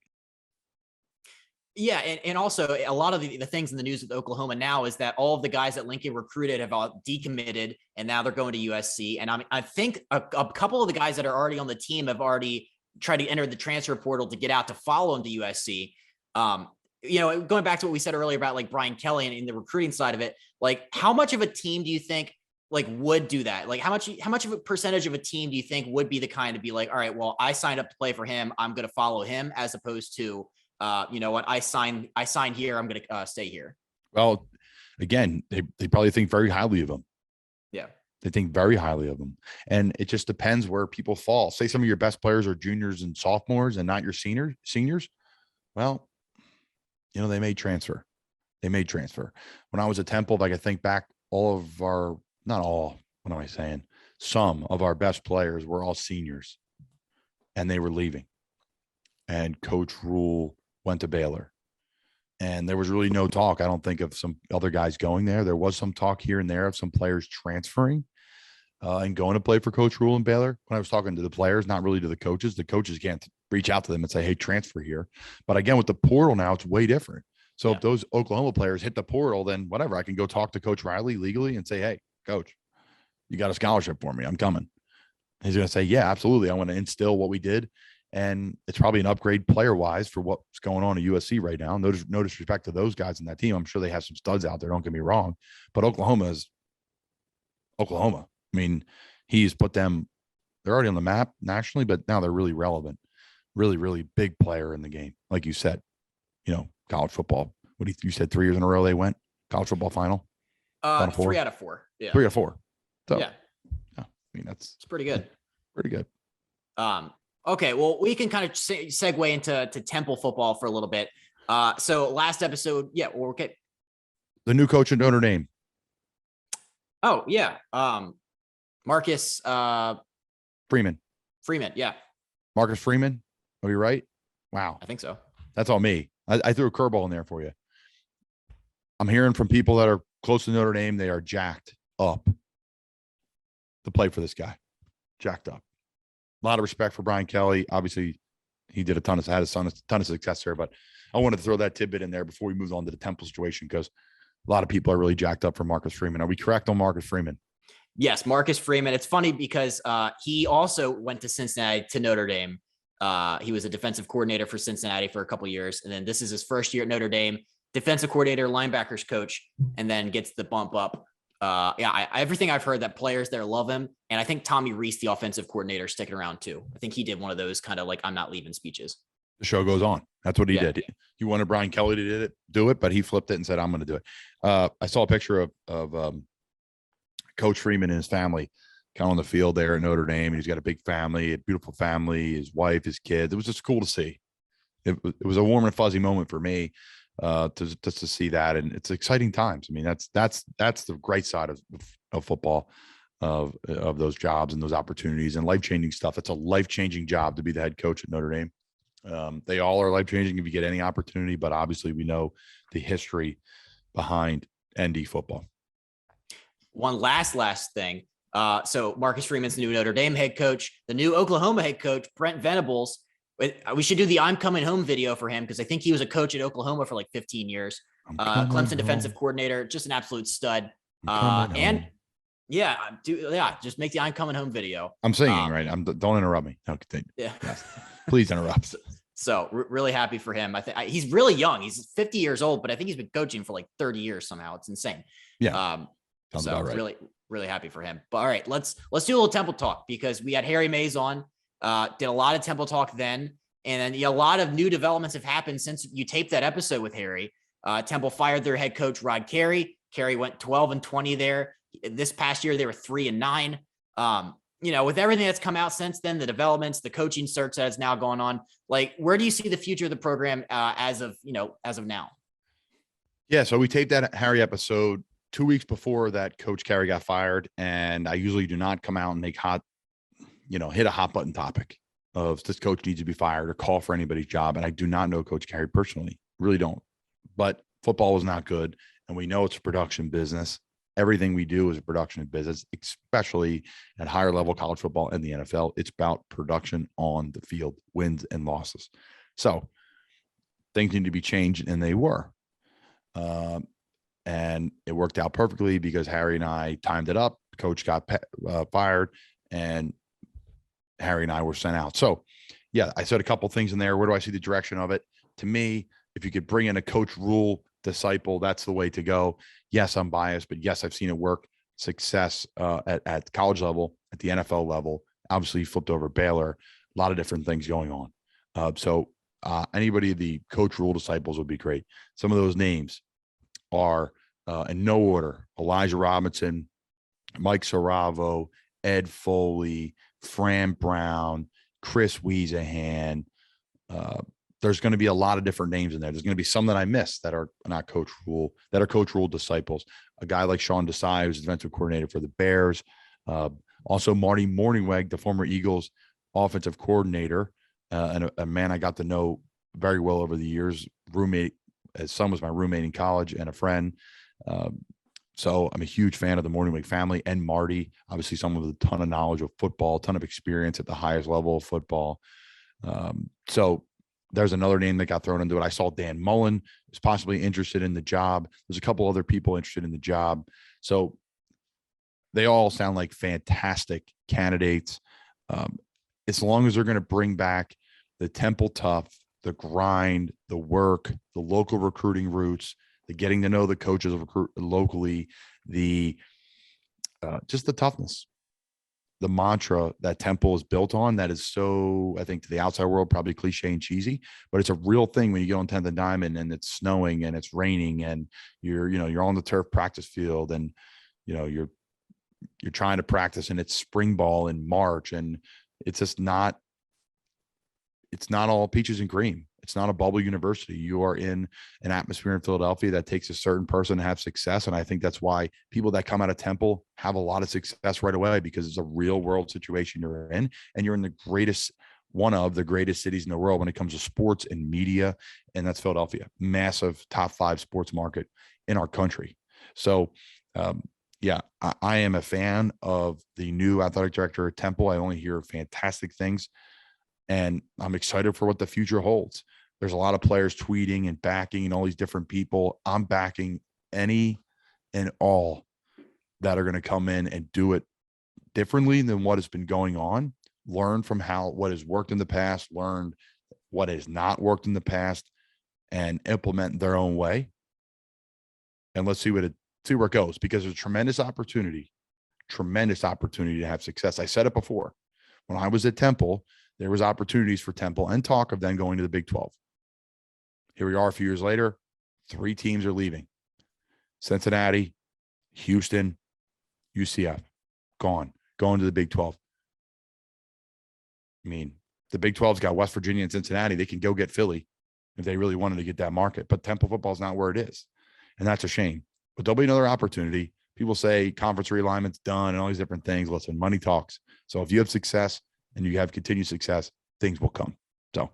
Yeah, and also a lot of the things in the news with Oklahoma now is that all of the guys that Lincoln recruited have all decommitted, and now they're going to USC. And I think a couple of the guys that are already on the team have already tried to enter the transfer portal to get out to follow him to USC. Going back to what we said earlier about Brian Kelly and in the recruiting side of it, how much of a team do you think would do that? How much of a percentage of a team do you think would be the kind to be all right, well, I signed up to play for him, I'm going to follow him, as opposed to, what, I signed here, I'm going to stay here. Well, again, they probably think very highly of him. Yeah. They think very highly of him. And it just depends where people fall. Say some of your best players are juniors and sophomores and not your seniors. Well, they may transfer. When I was at Temple, I think back, some of our best players were all seniors and they were leaving. And Coach Rule went to Baylor. And there was really no talk, I don't think, of some other guys going there. There was some talk here and there of some players transferring and going to play for Coach Rule in Baylor. When I was talking to the players, not really to the coaches can't reach out to them and say, hey, transfer here. But again, with the portal now, it's way different. So if those Oklahoma players hit the portal, then whatever, I can go talk to Coach Riley legally and say, hey, Coach, you got a scholarship for me. I'm coming. He's going to say, yeah, absolutely. I want to instill what we did. And it's probably an upgrade player-wise for what's going on at USC right now. No disrespect to those guys in that team. I'm sure they have some studs out there. Don't get me wrong. But Oklahoma is Oklahoma. I mean, he's put them – they're already on the map nationally, but now they're really relevant. Really, really big player in the game. Like you said, college football. You said 3 years in a row they went college football final? 3 out of 4. Yeah. 3 out of 4. So, yeah. I mean, it's pretty good. Pretty good. Okay, well, we can kind of segue into Temple football for a little bit. So last episode, okay. The new coach at Notre Dame. Oh, yeah. Marcus Freeman. Yeah. Marcus Freeman. Are we right? Wow. I think so. That's all me. I threw a curveball in there for you. I'm hearing from people that are close to Notre Dame, they are jacked up to play for this guy. Jacked up. A lot of respect for Brian Kelly. Obviously, he had a ton of success there, but I wanted to throw that tidbit in there before we move on to the Temple situation because a lot of people are really jacked up for Marcus Freeman. Are we correct on Marcus Freeman? Yes, Marcus Freeman. It's funny because he also went to Cincinnati to Notre Dame. He was a defensive coordinator for Cincinnati for a couple of years, and then this is his first year at Notre Dame. Defensive coordinator, linebackers coach, and then gets the bump up. Everything I've heard that players there love him, and I think Tommy Reese, the offensive coordinator, sticking around too. I think he did one of those kind of I'm not leaving speeches. The show goes on. That's what he did. He wanted Brian Kelly to do it, but he flipped it and said, I'm going to do it. I saw a picture of Coach Freeman and his family kind of on the field there at Notre Dame. He's got a big family, a beautiful family, his wife, his kids. It was just cool to see. It was a warm and fuzzy moment for me to see that. And it's exciting times. I mean, that's the great side of football, of those jobs and those opportunities and life-changing stuff. It's a life-changing job to be the head coach at Notre Dame. They all are life-changing if you get any opportunity, but obviously we know the history behind ND football. One last thing. So Marcus Freeman's the new Notre Dame head coach. The new Oklahoma head coach, Brent Venables. We should do the "I'm coming home" video for him because I think he was a coach at Oklahoma for like 15 years. Clemson defensive coordinator, just an absolute stud. And just make the "I'm coming home" video. I'm singing, right? Don't interrupt me. No, continue. Yeah, yes. Please interrupt. So really happy for him. I think he's really young. He's 50 years old, but I think he's been coaching for like 30 years somehow. It's insane. Yeah. So right. really happy for him. But all right, let's do a little Temple talk because we had Harry Mays on. Did a lot of Temple talk then, and then a lot of new developments have happened since you taped that episode with Harry. Temple fired their head coach Rod Carey. Carey went 12-20 there. This past year they were 3-9. With everything that's come out since then, the developments, the coaching search that is now going on, like where do you see the future of the program as of now? Yeah, so we taped that Harry episode 2 weeks before that Coach Carey got fired, and I usually do not come out and make hit a hot button topic of this coach needs to be fired or call for anybody's job. And I do not know Coach Carey personally, really don't. But football was not good, and we know it's a production business. Everything we do is a production business, especially at higher level college football and the NFL. It's about production on the field, wins and losses. So things need to be changed, and they were. And it worked out perfectly because Harry and I timed it up. Coach got fired, and Harry and I were sent out. So, yeah, I said a couple things in there. Where do I see the direction of it? To me, if you could bring in a coach rule disciple, that's the way to go. Yes, I'm biased, but yes, I've seen it work. Success at college level, at the NFL level. Obviously, he flipped over Baylor. A lot of different things going on. So anybody, the coach rule disciples would be great. Some of those names are in no order: Elijah Robinson, Mike Saravo, Ed Foley, Fran Brown, Chris Wiesahan. There's going to be a lot of different names in there. There's going to be some that I missed that are not coach rule, that are coach rule disciples. A guy like Sean Desai, who's the defensive coordinator for the Bears. Also Marty Morningweg, the former Eagles offensive coordinator, and a man I got to know very well over the years. His son was my roommate in college and a friend. So I'm a huge fan of the Morningweg family and Marty, obviously someone with a ton of knowledge of football, a ton of experience at the highest level of football. So there's another name that got thrown into it. I saw Dan Mullen is possibly interested in the job. There's a couple other people interested in the job. So they all sound like fantastic candidates. As long as they're going to bring back the Temple tough, the grind, the work, the local recruiting routes, the getting to know the coaches locally, the just the toughness, the mantra that Temple is built on, that is so, I think to the outside world, probably cliche and cheesy, but it's a real thing when you go on 10th and Diamond and it's snowing and it's raining and you're on the turf practice field and, you're trying to practice and it's spring ball in March and it's just not, it's not all peaches and cream. It's not a bubble university. You are in an atmosphere in Philadelphia that takes a certain person to have success. And I think that's why people that come out of Temple have a lot of success right away, because it's a real world situation you're in, and you're in one of the greatest cities in the world when it comes to sports and media. And that's Philadelphia, massive top 5 sports market in our country. So, I am a fan of the new athletic director at Temple. I only hear fantastic things, and I'm excited for what the future holds. There's a lot of players tweeting and backing and all these different people. I'm backing any and all that are going to come in and do it differently than what has been going on. Learn from what has worked in the past, learn what has not worked in the past, and implement their own way. And let's see where it goes, because there's tremendous opportunity to have success. I said it before. When I was at Temple, there was opportunities for Temple and talk of then going to the Big 12. Here we are a few years later, 3 teams are leaving. Cincinnati, Houston, UCF, gone. going to the Big 12. I mean, the Big 12's got West Virginia and Cincinnati. They can go get Philly if they really wanted to get that market. But Temple football is not where it is. And that's a shame. But there'll be another opportunity. People say conference realignment's done and all these different things. Listen, money talks. So if you have success and you have continued success, things will come. So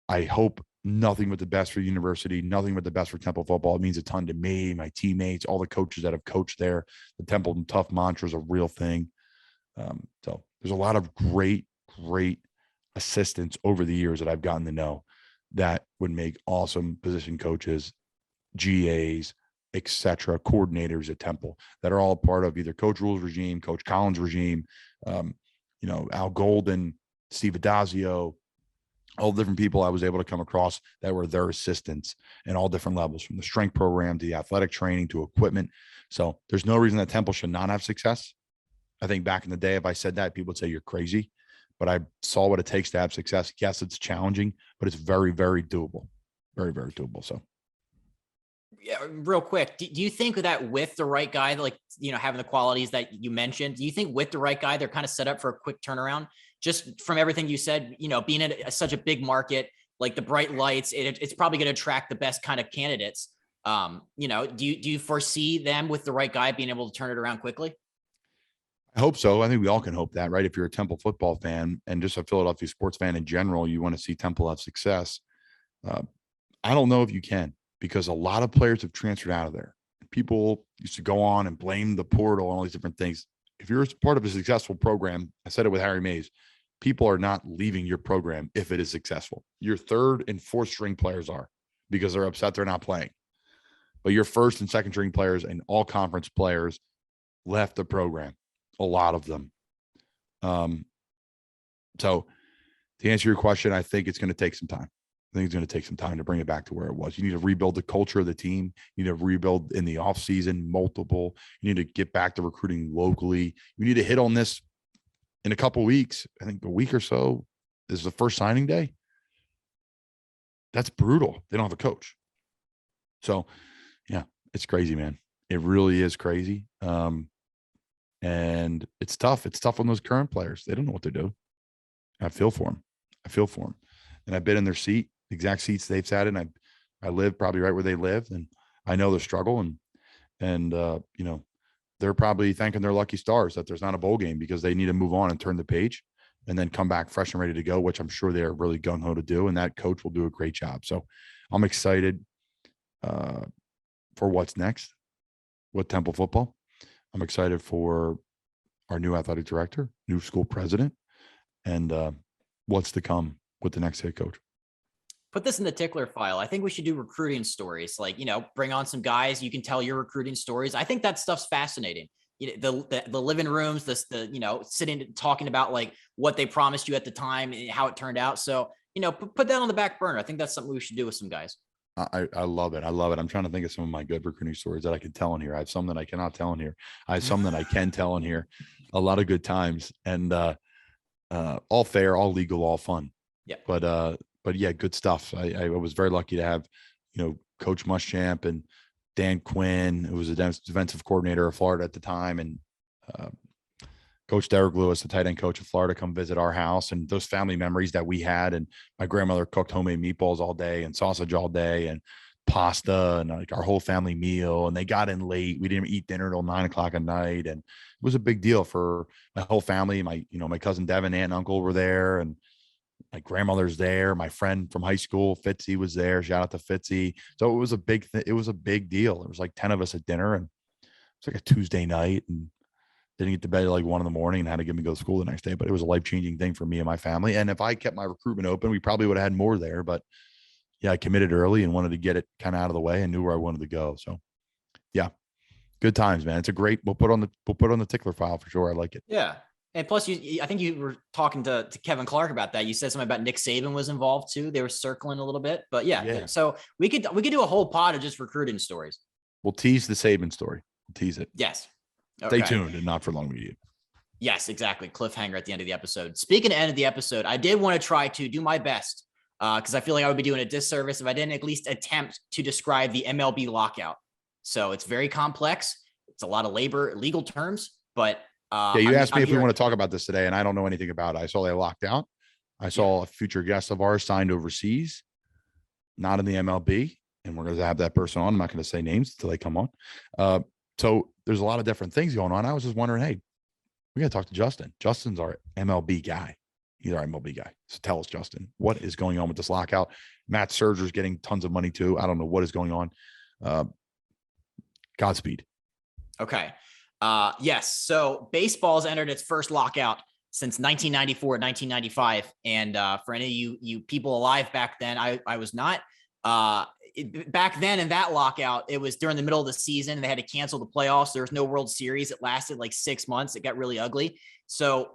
I hope nothing but the best for the university, nothing but the best for Temple football. It means a ton to me, my teammates, all the coaches that have coached there. The Temple Tough mantra is a real thing. So there's a lot of great assistants over the years that I've gotten to know that would make awesome position coaches, GAs, etc., coordinators at Temple that are all part of either Coach Rule's regime, Coach Colin's regime, Al Golden, Steve Adazio, all the different people I was able to come across that were their assistants in all different levels, from the strength program to the athletic training to equipment. So there's no reason that Temple should not have success. I think back in the day, if I said that, people would say you're crazy, but I saw what it takes to have success. Yes, it's challenging, but it's very, very doable. Very, very doable. So. Yeah, real quick, do you think that with the right guy, like, having the qualities that you mentioned, do you think with the right guy, they're kind of set up for a quick turnaround? Just from everything you said, being in such a big market, like the bright lights, it's probably going to attract the best kind of candidates. Do you foresee them with the right guy being able to turn it around quickly? I hope so. I think we all can hope that, right? If you're a Temple football fan and just a Philadelphia sports fan in general, you want to see Temple have success. I don't know if you can, because a lot of players have transferred out of there. People used to go on and blame the portal and all these different things. If you're part of a successful program, I said it with Harry Mays, people are not leaving your program if it is successful. Your third and fourth string players are, because they're upset they're not playing. But your first and second string players and all conference players left the program, a lot of them. So to answer your question, I think it's going to take some time. I think it's going to take some time to bring it back to where it was. You need to rebuild the culture of the team. You need to rebuild in the offseason, multiple. You need to get back to recruiting locally. You need to hit on this in a couple of weeks. I think a week or so is the first signing day. That's brutal. They don't have a coach. So, yeah, it's crazy, man. It really is crazy. And it's tough. It's tough on those current players. They don't know what to do. I feel for them. And I've been in their seat, exact seats they've sat in. I live probably right where they lived, and I know the struggle. And they're probably thanking their lucky stars that there's not a bowl game, because they need to move on and turn the page and then come back fresh and ready to go, which I'm sure they're really gung-ho to do. And that coach will do a great job. So I'm excited for what's next with Temple football. I'm excited for our new athletic director, new school president, and what's to come with the next head coach. Put this in the tickler file. I think we should do recruiting stories, like, bring on some guys. You can tell your recruiting stories. I think that stuff's fascinating. The living rooms, sitting, talking about like what they promised you at the time and how it turned out. So, put that on the back burner. I think that's something we should do with some guys. I love it. I'm trying to think of some of my good recruiting stories that I can tell in here. I have some that I cannot tell in here. I have some that I can tell in here. A lot of good times, and all fair, all legal, all fun. Yeah. But yeah, good stuff. I was very lucky to have, Coach Muschamp and Dan Quinn, who was a defensive coordinator of Florida at the time, and Coach Derek Lewis, the tight end coach of Florida, come visit our house, and those family memories that we had. And my grandmother cooked homemade meatballs all day and sausage all day and pasta and like our whole family meal. And they got in late. We didn't eat dinner till 9:00 at night. And it was a big deal for my whole family. My cousin Devin, aunt and uncle were there, and my grandmother's there. My friend from high school, Fitzy, was there. Shout out to Fitzy. So it was a big it was a big deal. There was like 10 of us at dinner, and it's like a Tuesday night, and didn't get to bed at like 1 a.m. and had to get me to go to school the next day. But it was a life-changing thing for me and my family. And if I kept my recruitment open, we probably would have had more there. But yeah, I committed early and wanted to get it kind of out of the way and knew where I wanted to go. So yeah, good times, man. It's a great, we'll put on the tickler file for sure. I like it. Yeah. And plus I think you were talking to Kevin Clark about that. You said something about Nick Saban was involved too. They were circling a little bit, but yeah. So we could do a whole pod of just recruiting stories. We'll tease the Saban story. We'll tease it. Yes. Okay. Stay tuned and not for long media. Yes, exactly. Cliffhanger at the end of the episode. Speaking of end of the episode, I did want to try to do my best because I feel like I would be doing a disservice if I didn't at least attempt to describe the MLB lockout. So it's very complex. It's a lot of legal terms, but Yeah, you asked me if we want to talk about this today, and I don't know anything about it. I saw they locked out. I saw a future guest of ours signed overseas, not in the MLB, and we're going to have that person on. I'm not going to say names until they come on. So there's a lot of different things going on. I was just wondering, hey, we got to talk to Justin. Justin's our MLB guy. He's our MLB guy. So tell us, Justin, what is going on with this lockout? Matt Serger's getting tons of money too. I don't know what is going on. Godspeed. Okay. Yes. So baseball's entered its first lockout since 1994, 1995. And for any of you people alive back then, I was not. Back then in that lockout, it was during the middle of the season and they had to cancel the playoffs. There was no World Series. It lasted like 6 months. It got really ugly. So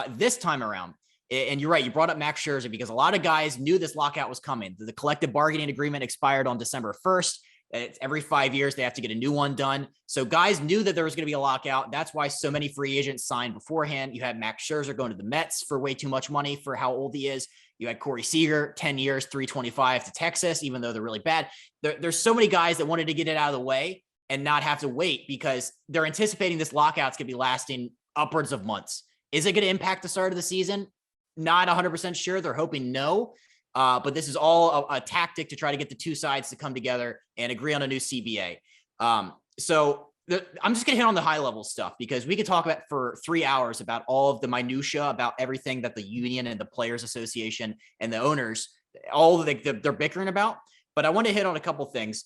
this time around, and you're right, you brought up Max Scherzer because a lot of guys knew this lockout was coming. The collective bargaining agreement expired on December 1st. It's every 5 years, they have to get a new one done. So guys knew that there was going to be a lockout. That's why so many free agents signed beforehand. You had Max Scherzer going to the Mets for way too much money for how old he is. You had Corey Seager, 10 years, $325 to Texas, even though they're really bad. There's so many guys that wanted to get it out of the way and not have to wait because they're anticipating this lockout's going to be lasting upwards of months. Is it going to impact the start of the season? Not 100% sure. They're hoping no. But this is all a tactic to try to get the two sides to come together and agree on a new CBA. I'm just going to hit on the high level stuff because we could talk about for 3 hours about all of the minutia about everything that the union and the Players Association and the owners, all they're bickering about. But I want to hit on a couple things.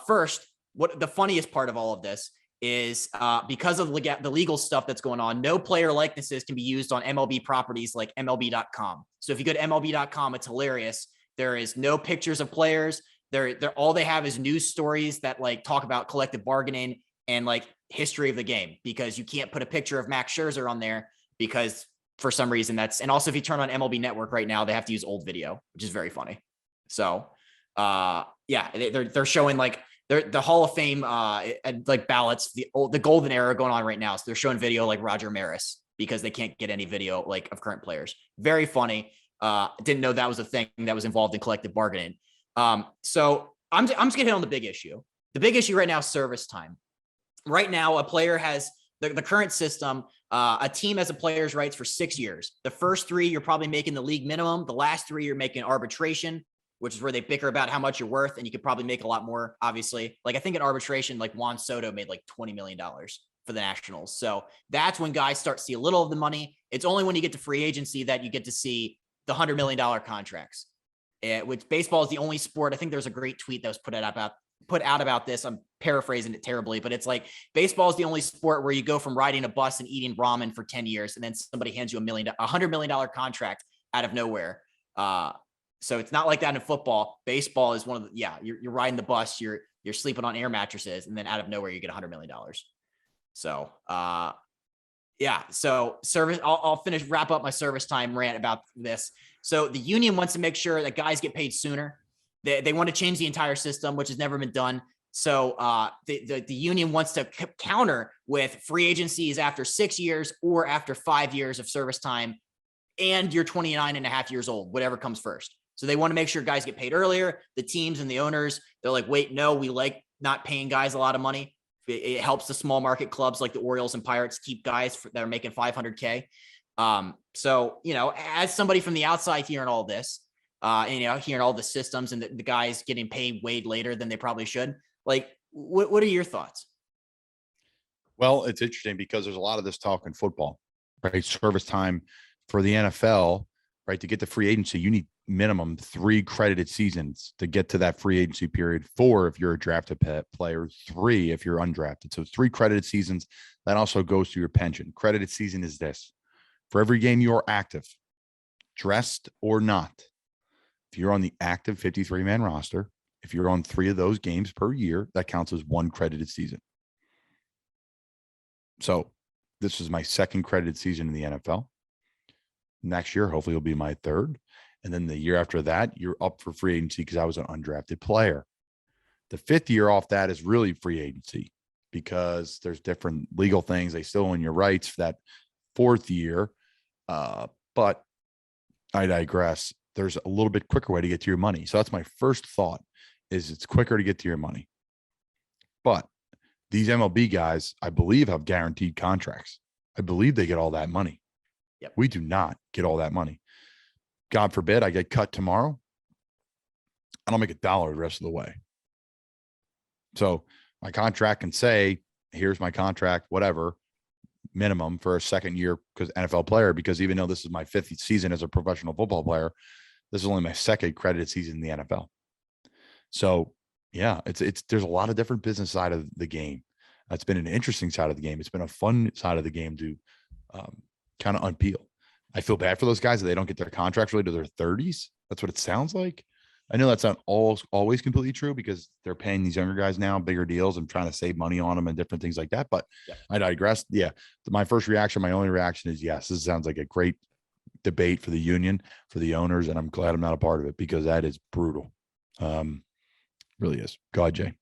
First, what the funniest part of all of this is because of the legal stuff that's going on, no player likenesses can be used on MLB properties like MLB.com. So if you go to MLB.com, it's hilarious. There is no pictures of players. They're all they have is news stories that like talk about collective bargaining and like history of the game because you can't put a picture of Max Scherzer on there because for some reason and also if you turn on MLB Network right now, they have to use old video, which is very funny. So they're showing like the Hall of Fame like ballots, the golden era going on right now. So they're showing video like Roger Maris because they can't get any video like of current players. Very funny. Didn't know that was a thing that was involved in collective bargaining. So I'm just gonna hit on the big issue. The big issue right now is service time. Right now, a player has the current system. A team has a player's rights for 6 years. The first 3, you're probably making the league minimum. The last 3, you're making arbitration, which is where they bicker about how much you're worth. And you could probably make a lot more, obviously. Like I think in arbitration, like Juan Soto made like $20 million for the Nationals. So that's when guys start to see a little of the money. It's only when you get to free agency that you get to see the $100 million contracts, which baseball is the only sport. I think there's a great tweet that was put out about this. I'm paraphrasing it terribly, but it's like baseball is the only sport where you go from riding a bus and eating ramen for 10 years. And then somebody hands you $100 million contract out of nowhere. So it's not like that in football. Baseball is one of you're riding the bus, you're sleeping on air mattresses, and then out of nowhere you get $100 million. So so service, I'll wrap up my service time rant about this. So the union wants to make sure that guys get paid sooner. They want to change the entire system, which has never been done. So the union wants to counter with free agencies after 6 years or after 5 years of service time, and you're 29 and a half years old, whatever comes first. So they want to make sure guys get paid earlier. The teams and the owners, they're like, wait, no, we like not paying guys a lot of money. It helps the small market clubs like the Orioles and Pirates keep guys that are making $500K. So, as somebody from the outside hearing all this, hearing all the systems and the guys getting paid way later than they probably should, like, what are your thoughts? Well, it's interesting because there's a lot of this talk in football, right? Service time for the NFL, right? To get the free agency, you need minimum 3 credited seasons to get to that free agency period. 4 if you're a drafted player, 3 if you're undrafted. So 3 credited seasons. That also goes to your pension. Credited season is this: for every game you're active, dressed or not, if you're on the active 53-man roster, if you're on 3 of those games per year, that counts as 1 credited season. So this is my 2nd credited season in the NFL. Next year, hopefully, will be my 3rd. And then the year after that, you're up for free agency because I was an undrafted player. The 5th year off that is really free agency because there's different legal things. They still own your rights for that 4th year. But I digress. There's a little bit quicker way to get to your money. So that's my first thought, is it's quicker to get to your money. But these MLB guys, I believe, have guaranteed contracts. I believe they get all that money. Yep. We do not get all that money. God forbid I get cut tomorrow. I don't make $1 the rest of the way. So my contract can say, here's my contract, whatever, minimum for a second year because NFL player, because even though this is my 5th season as a professional football player, this is only my 2nd credited season in the NFL. So yeah, there's a lot of different business side of the game. It's been an interesting side of the game. It's been a fun side of the game to kind of unpeel. I feel bad for those guys that they don't get their contracts really to their 30s. That's what it sounds like. I know that's not always completely true because they're paying these younger guys now bigger deals and trying to save money on them and different things like that. But yeah. I digress. Yeah. My only reaction is yes, this sounds like a great debate for the union, for the owners. And I'm glad I'm not a part of it because that is brutal. Really is. Go ahead, Jay.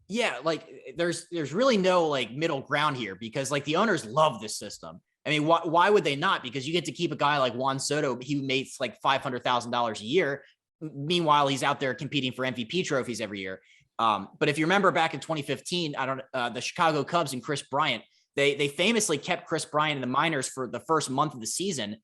Yeah. Like there's really no like middle ground here because like the owners love this system. I mean, why would they not? Because you get to keep a guy like Juan Soto, he makes like $500,000 a year. Meanwhile, he's out there competing for MVP trophies every year. But if you remember back in 2015, the Chicago Cubs and Chris Bryant, they famously kept Chris Bryant in the minors for the first month of the season.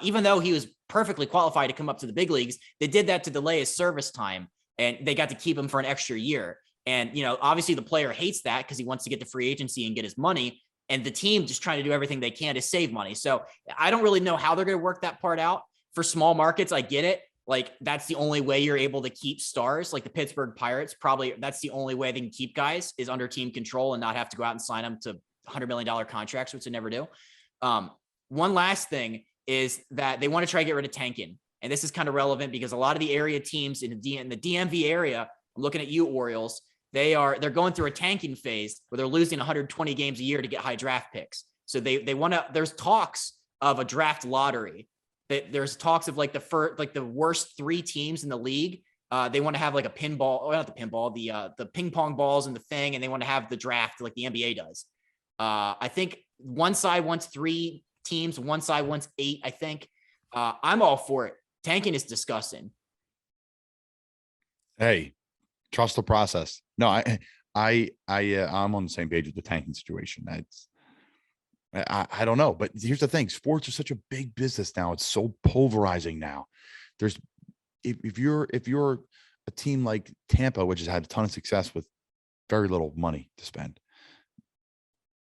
Even though he was perfectly qualified to come up to the big leagues, they did that to delay his service time and they got to keep him for an extra year. And, obviously the player hates that because he wants to get to free agency and get his money. And the team just trying to do everything they can to save money. So I don't really know how they're going to work that part out. For small markets, I get it. Like that's the only way you're able to keep stars. Like the Pittsburgh Pirates, probably that's the only way they can keep guys is under team control and not have to go out and sign them to $100 million contracts, which they never do. One last thing is that they want to try to get rid of tanking. And this is kind of relevant because a lot of the area teams in the DMV area, I'm looking at you Orioles, they're going through a tanking phase where they're losing 120 games a year to get high draft picks. So they want to, there's talks of a draft lottery. There's talks of like the worst 3 teams in the league. They want to have like a pinball, or not the pinball, the ping pong balls and the thing. And they want to have the draft like the NBA does. I think one side wants 3 teams, one side wants 8, I think. I'm all for it. Tanking is disgusting. Hey, trust the process. No, I'm on the same page with the tanking situation. I don't know, but here's the thing. Sports are such a big business now. It's so pulverizing now. If you're a team like Tampa, which has had a ton of success with very little money to spend,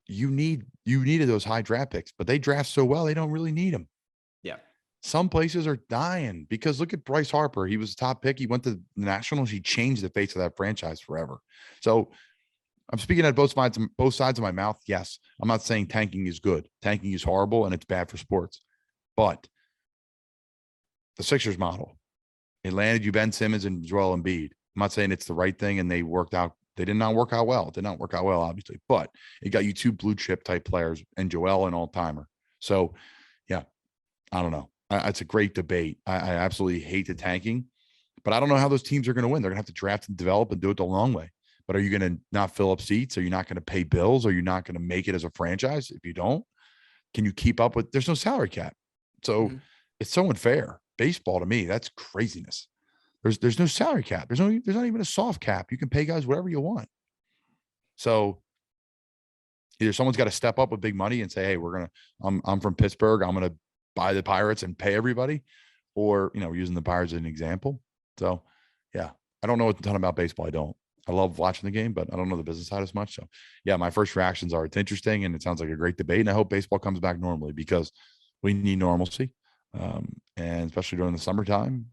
you needed those high draft picks, but they draft so well, they don't really need them. Yeah. Some places are dying because look at Bryce Harper. He was a top pick. He went to the Nationals. He changed the face of that franchise forever. So I'm speaking at both sides of my mouth. Yes, I'm not saying tanking is good. Tanking is horrible and it's bad for sports. But the Sixers model, it landed you Ben Simmons and Joel Embiid. I'm not saying it's the right thing and they worked out. They did not work out well. It did not work out well, obviously. But it got you 2 blue chip type players and Joel an all-timer. So, yeah, I don't know. It's a great debate. I absolutely hate the tanking, but I don't know how those teams are going to win. They're going to have to draft and develop and do it the long way. But are you going to not fill up seats? Are you not going to pay bills? Are you not going to make it as a franchise? If you don't, can you keep up with, there's no salary cap. So it's so unfair. Baseball to me, that's craziness. There's no salary cap. There's not even a soft cap. You can pay guys whatever you want. So either someone's got to step up with big money and say, hey, I'm from Pittsburgh. I'm going to buy the Pirates and pay everybody, or, we're using the Pirates as an example. So yeah, I don't know a ton about baseball. I don't. I love watching the game, but I don't know the business side as much. So yeah, my first reactions are it's interesting and it sounds like a great debate. And I hope baseball comes back normally because we need normalcy. And especially during the summertime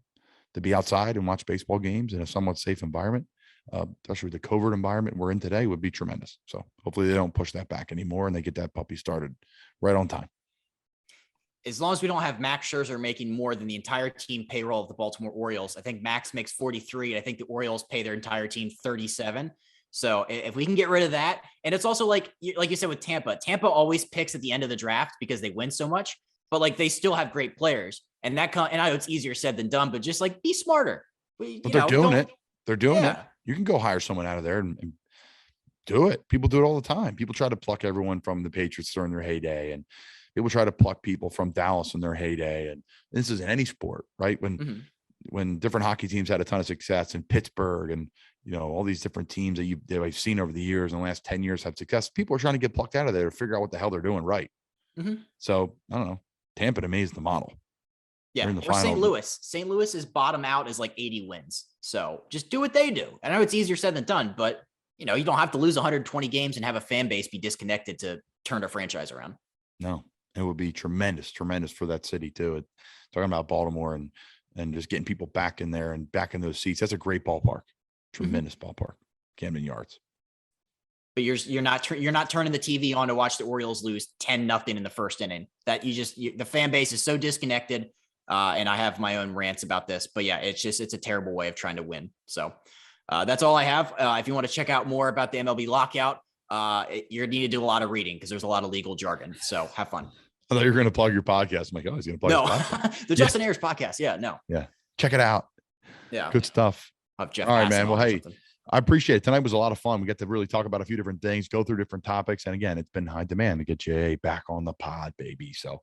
to be outside and watch baseball games in a somewhat safe environment, especially with the COVID environment we're in today, would be tremendous. So hopefully they don't push that back anymore and they get that puppy started right on time. As long as we don't have Max Scherzer making more than the entire team payroll of the Baltimore Orioles. I think Max makes 43. I think the Orioles pay their entire team 37. So if we can get rid of that, and it's also like you said with Tampa always picks at the end of the draft because they win so much, but like they still have great players. And and I know it's easier said than done, but just like be smarter. But they're doing it. They're doing it. You can go hire someone out of there and do it. People do it all the time. People try to pluck everyone from the Patriots during their heyday, and people try to pluck people from Dallas in their heyday. And this is in any sport, right? When different hockey teams had a ton of success in Pittsburgh and, all these different teams that I've seen over the years in the last 10 years have success, people are trying to get plucked out of there to figure out what the hell they're doing right. So I don't know. Tampa to me is the model. Yeah, in the or final. St. Louis. St. Louis's bottom out is like 80 wins. So just do what they do. I know it's easier said than done, but you don't have to lose 120 games and have a fan base be disconnected to turn a franchise around. No, it would be tremendous for that city too. Talking about Baltimore and just getting people back in there and back in those seats. That's a great ballpark. Tremendous ballpark. Camden Yards. But you're not turning the TV on to watch the Orioles lose 10-0 in the first inning. That the fan base is so disconnected. And I have my own rants about this, but yeah, it's a terrible way of trying to win. So that's all I have. If you want to check out more about the MLB lockout, you're need to do a lot of reading because there's a lot of legal jargon. So have fun. I thought you were going to plug your podcast. I'm like, oh, he's going to plug his podcast. The Justin Ayers podcast. Yeah, no. Yeah. Check it out. Yeah. Good stuff. Of Jeff all right, man. Well, hey, something. I appreciate it. Tonight was a lot of fun. We got to really talk about a few different things, go through different topics. And again, it's been high demand to get Jay back on the pod, baby. So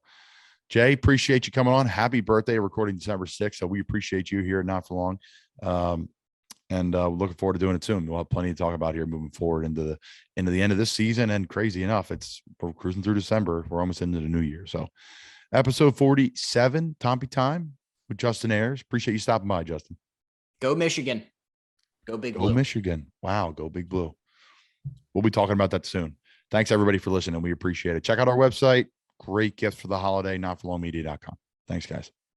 Jay, appreciate you coming on. Happy birthday, recording December 6th. So we appreciate you here Not For Long. And we're looking forward to doing it soon. We'll have plenty to talk about here moving forward into the end of this season. And crazy enough, we're cruising through December. We're almost into the new year. So episode 47, Thompy time with Justin Ayers. Appreciate you stopping by, Justin. Go Michigan. Go Big Blue. Go Michigan. Wow. Go Big Blue. We'll be talking about that soon. Thanks everybody for listening. We appreciate it. Check out our website. Great gift for the holiday, notforlongmedia.com. Thanks, guys.